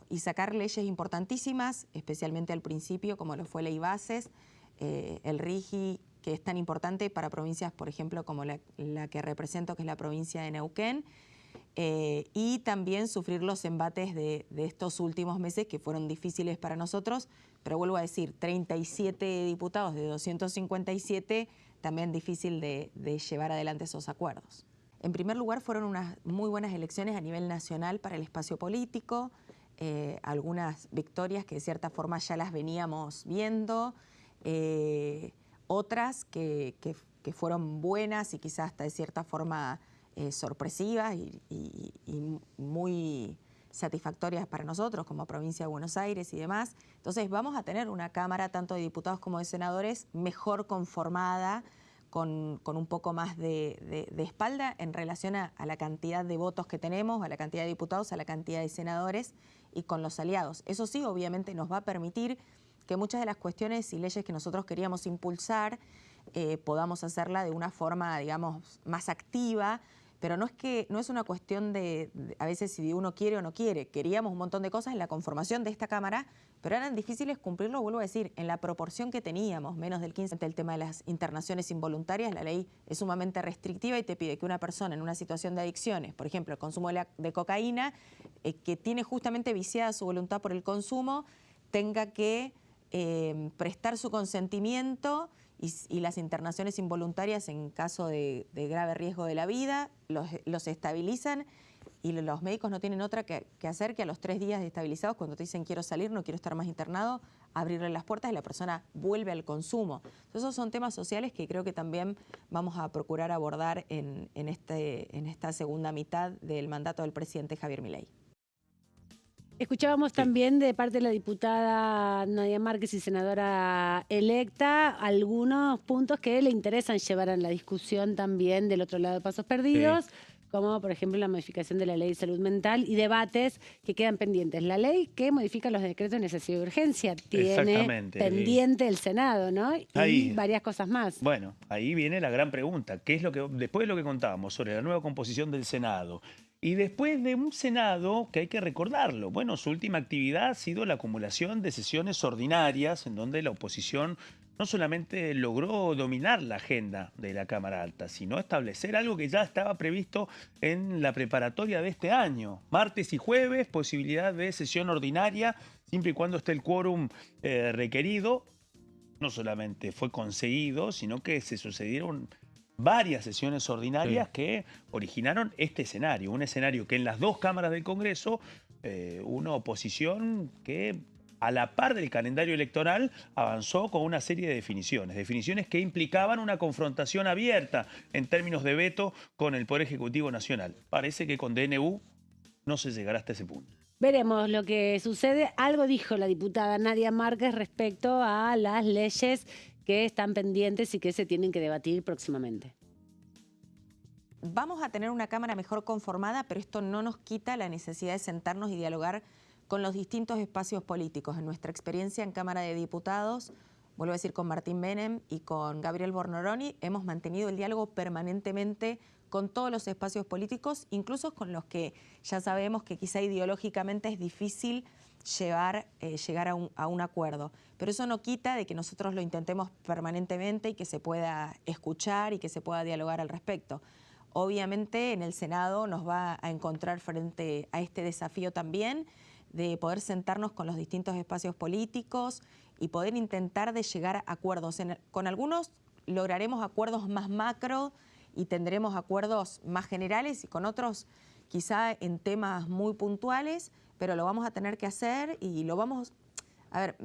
M: y sacar leyes importantísimas, especialmente al principio, como lo fue Ley Bases, el RIGI, que es tan importante para provincias, por ejemplo, como la que represento, que es la provincia de Neuquén, y también sufrir los embates de estos últimos meses que fueron difíciles para nosotros, pero vuelvo a decir, 37 diputados de 257, también difícil de llevar adelante esos acuerdos. En primer lugar, fueron unas muy buenas elecciones a nivel nacional para el espacio político, algunas victorias que de cierta forma ya las veníamos viendo, otras que fueron buenas y quizás hasta de cierta forma sorpresivas y muy satisfactorias para nosotros como provincia de Buenos Aires y demás. Entonces vamos a tener una Cámara tanto de diputados como de senadores mejor conformada, con un poco más de espalda en relación a la cantidad de votos que tenemos, a la cantidad de diputados, a la cantidad de senadores y con los aliados. Eso sí, obviamente nos va a permitir que muchas de las cuestiones y leyes que nosotros queríamos impulsar podamos hacerla de una forma, digamos, más activa, pero no es una cuestión de a veces si uno quiere o no quiere. Queríamos un montón de cosas en la conformación de esta Cámara, pero eran difíciles cumplirlo, vuelvo a decir, en la proporción que teníamos, menos del 15%. El tema de las internaciones involuntarias, la ley es sumamente restrictiva y te pide que una persona en una situación de adicciones, por ejemplo, el consumo de cocaína, que tiene justamente viciada su voluntad por el consumo, tenga que prestar su consentimiento y las internaciones involuntarias en caso de grave riesgo de la vida, los estabilizan y los médicos no tienen otra que hacer que a los 3 días de estabilizados, cuando te dicen quiero salir, no quiero estar más internado, abrirle las puertas y la persona vuelve al consumo. Entonces, esos son temas sociales que creo que también vamos a procurar abordar en esta segunda mitad del mandato del presidente Javier Milei.
A: Escuchábamos también de parte de la diputada Nadia Márquez y senadora electa algunos puntos que le interesan llevar a la discusión también del otro lado de Pasos Perdidos, como por ejemplo la modificación de la Ley de Salud Mental y debates que quedan pendientes. La ley que modifica los decretos de necesidad y urgencia tiene pendiente el Senado, ¿no? Y varias cosas más.
C: Bueno, ahí viene la gran pregunta. ¿Qué es lo que después de lo que contábamos sobre la nueva composición del Senado? Y después de un Senado que hay que recordarlo, bueno, su última actividad ha sido la acumulación de sesiones ordinarias en donde la oposición no solamente logró dominar la agenda de la Cámara Alta, sino establecer algo que ya estaba previsto en la preparatoria de este año. Martes y jueves, posibilidad de sesión ordinaria, siempre y cuando esté el quórum requerido. No solamente fue conseguido, sino que se sucedieron varias sesiones ordinarias que originaron este escenario. Un escenario que en las 2 cámaras del Congreso, una oposición que a la par del calendario electoral avanzó con una serie de definiciones que implicaban una confrontación abierta en términos de veto con el Poder Ejecutivo Nacional. Parece que con DNU no se llegará hasta ese punto.
A: Veremos lo que sucede. Algo dijo la diputada Nadia Márquez respecto a las leyes que están pendientes y que se tienen que debatir próximamente.
M: Vamos a tener una Cámara mejor conformada, pero esto no nos quita la necesidad de sentarnos y dialogar con los distintos espacios políticos. En nuestra experiencia en Cámara de Diputados, vuelvo a decir con Martín Menem y con Gabriel Bornoroni, hemos mantenido el diálogo permanentemente con todos los espacios políticos, incluso con los que ya sabemos que quizá ideológicamente es difícil llegar a un acuerdo. Pero eso no quita de que nosotros lo intentemos permanentemente y que se pueda escuchar y que se pueda dialogar al respecto. obviamente en el Senado nos va a encontrar frente a este desafío también de poder sentarnos con los distintos espacios políticos y poder intentar de llegar a acuerdos. Con algunos lograremos acuerdos más macro y tendremos acuerdos más generales y con otros quizá en temas muy puntuales, pero lo vamos a tener que hacer y lo vamos... A ver,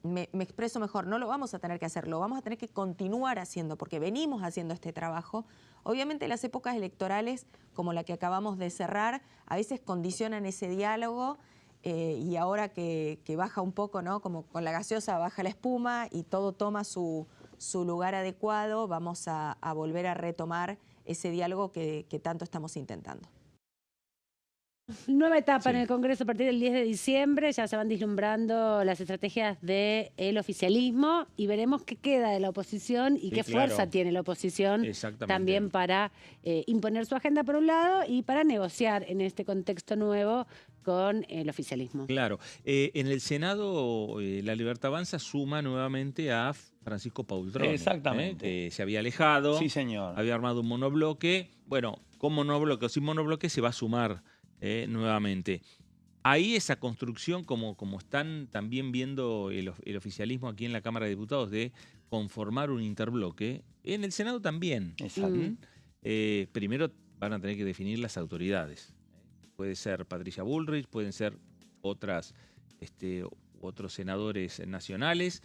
M: me expreso mejor, no lo vamos a tener que hacer, lo vamos a tener que continuar haciendo porque venimos haciendo este trabajo. Obviamente las épocas electorales, como la que acabamos de cerrar, a veces condicionan ese diálogo y ahora que baja un poco, ¿no? Como con la gaseosa baja la espuma y todo toma su lugar adecuado, vamos a volver a retomar ese diálogo que tanto estamos intentando.
A: Nueva etapa en el Congreso a partir del 10 de diciembre, ya se van vislumbrando las estrategias del oficialismo y veremos qué queda de la oposición y qué fuerza tiene la oposición también para imponer su agenda por un lado y para negociar en este contexto nuevo con el oficialismo.
B: Claro. En el Senado, La Libertad Avanza suma nuevamente a Francisco Paultrone.
C: Exactamente.
B: Que se había alejado.
C: Sí, señor.
B: Había armado un monobloque. Bueno, con monobloque o sin monobloque se va a sumar nuevamente. Ahí esa construcción, como están también viendo el oficialismo aquí en la Cámara de Diputados, de conformar un interbloque, en el Senado también.
C: Exacto.
B: Primero van a tener que definir las autoridades. Puede ser Patricia Bullrich, pueden ser otros senadores nacionales.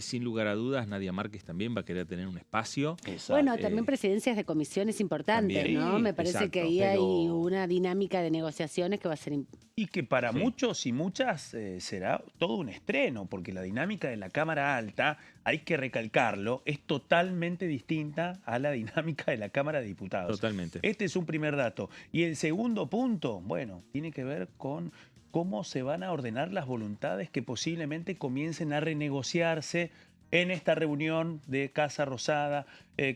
B: Sin lugar a dudas, Nadia Márquez también va a querer tener un espacio.
A: Bueno, también presidencias de comisiones importantes,
B: también,
A: ¿no? Me parece que ahí hay una dinámica de negociaciones que va a ser
C: y que para muchos y muchas será todo un estreno, porque la dinámica de la Cámara Alta, hay que recalcarlo, es totalmente distinta a la dinámica de la Cámara de Diputados.
B: Totalmente.
C: Este es un primer dato. Y el segundo punto, bueno, tiene que ver con cómo se van a ordenar las voluntades que posiblemente comiencen a renegociarse en esta reunión de Casa Rosada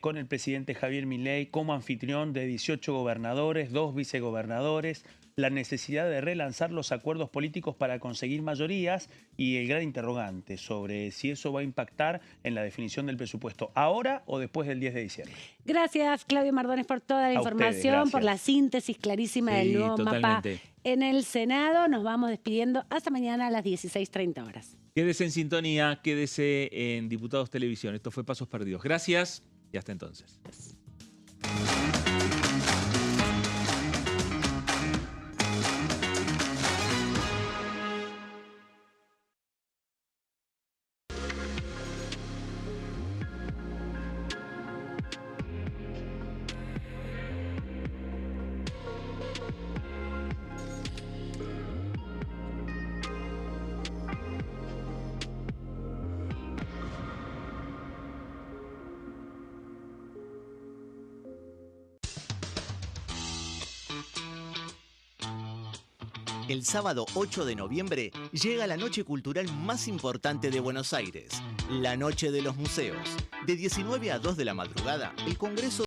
C: con el presidente Javier Milei como anfitrión de 18 gobernadores, 2 vicegobernadores, la necesidad de relanzar los acuerdos políticos para conseguir mayorías y el gran interrogante sobre si eso va a impactar en la definición del presupuesto, ahora o después del 10 de diciembre.
A: Gracias, Claudio Mardones, por toda la información, por la síntesis clarísima del nuevo mapa en el Senado. Nos vamos despidiendo hasta mañana a las 16:30 horas.
B: Quédese en sintonía, quédese en Diputados Televisión. Esto fue Pasos Perdidos. Gracias y hasta entonces.
F: El sábado 8 de noviembre llega la noche cultural más importante de Buenos Aires, la Noche de los Museos. De 19 a 2 de la madrugada, el Congreso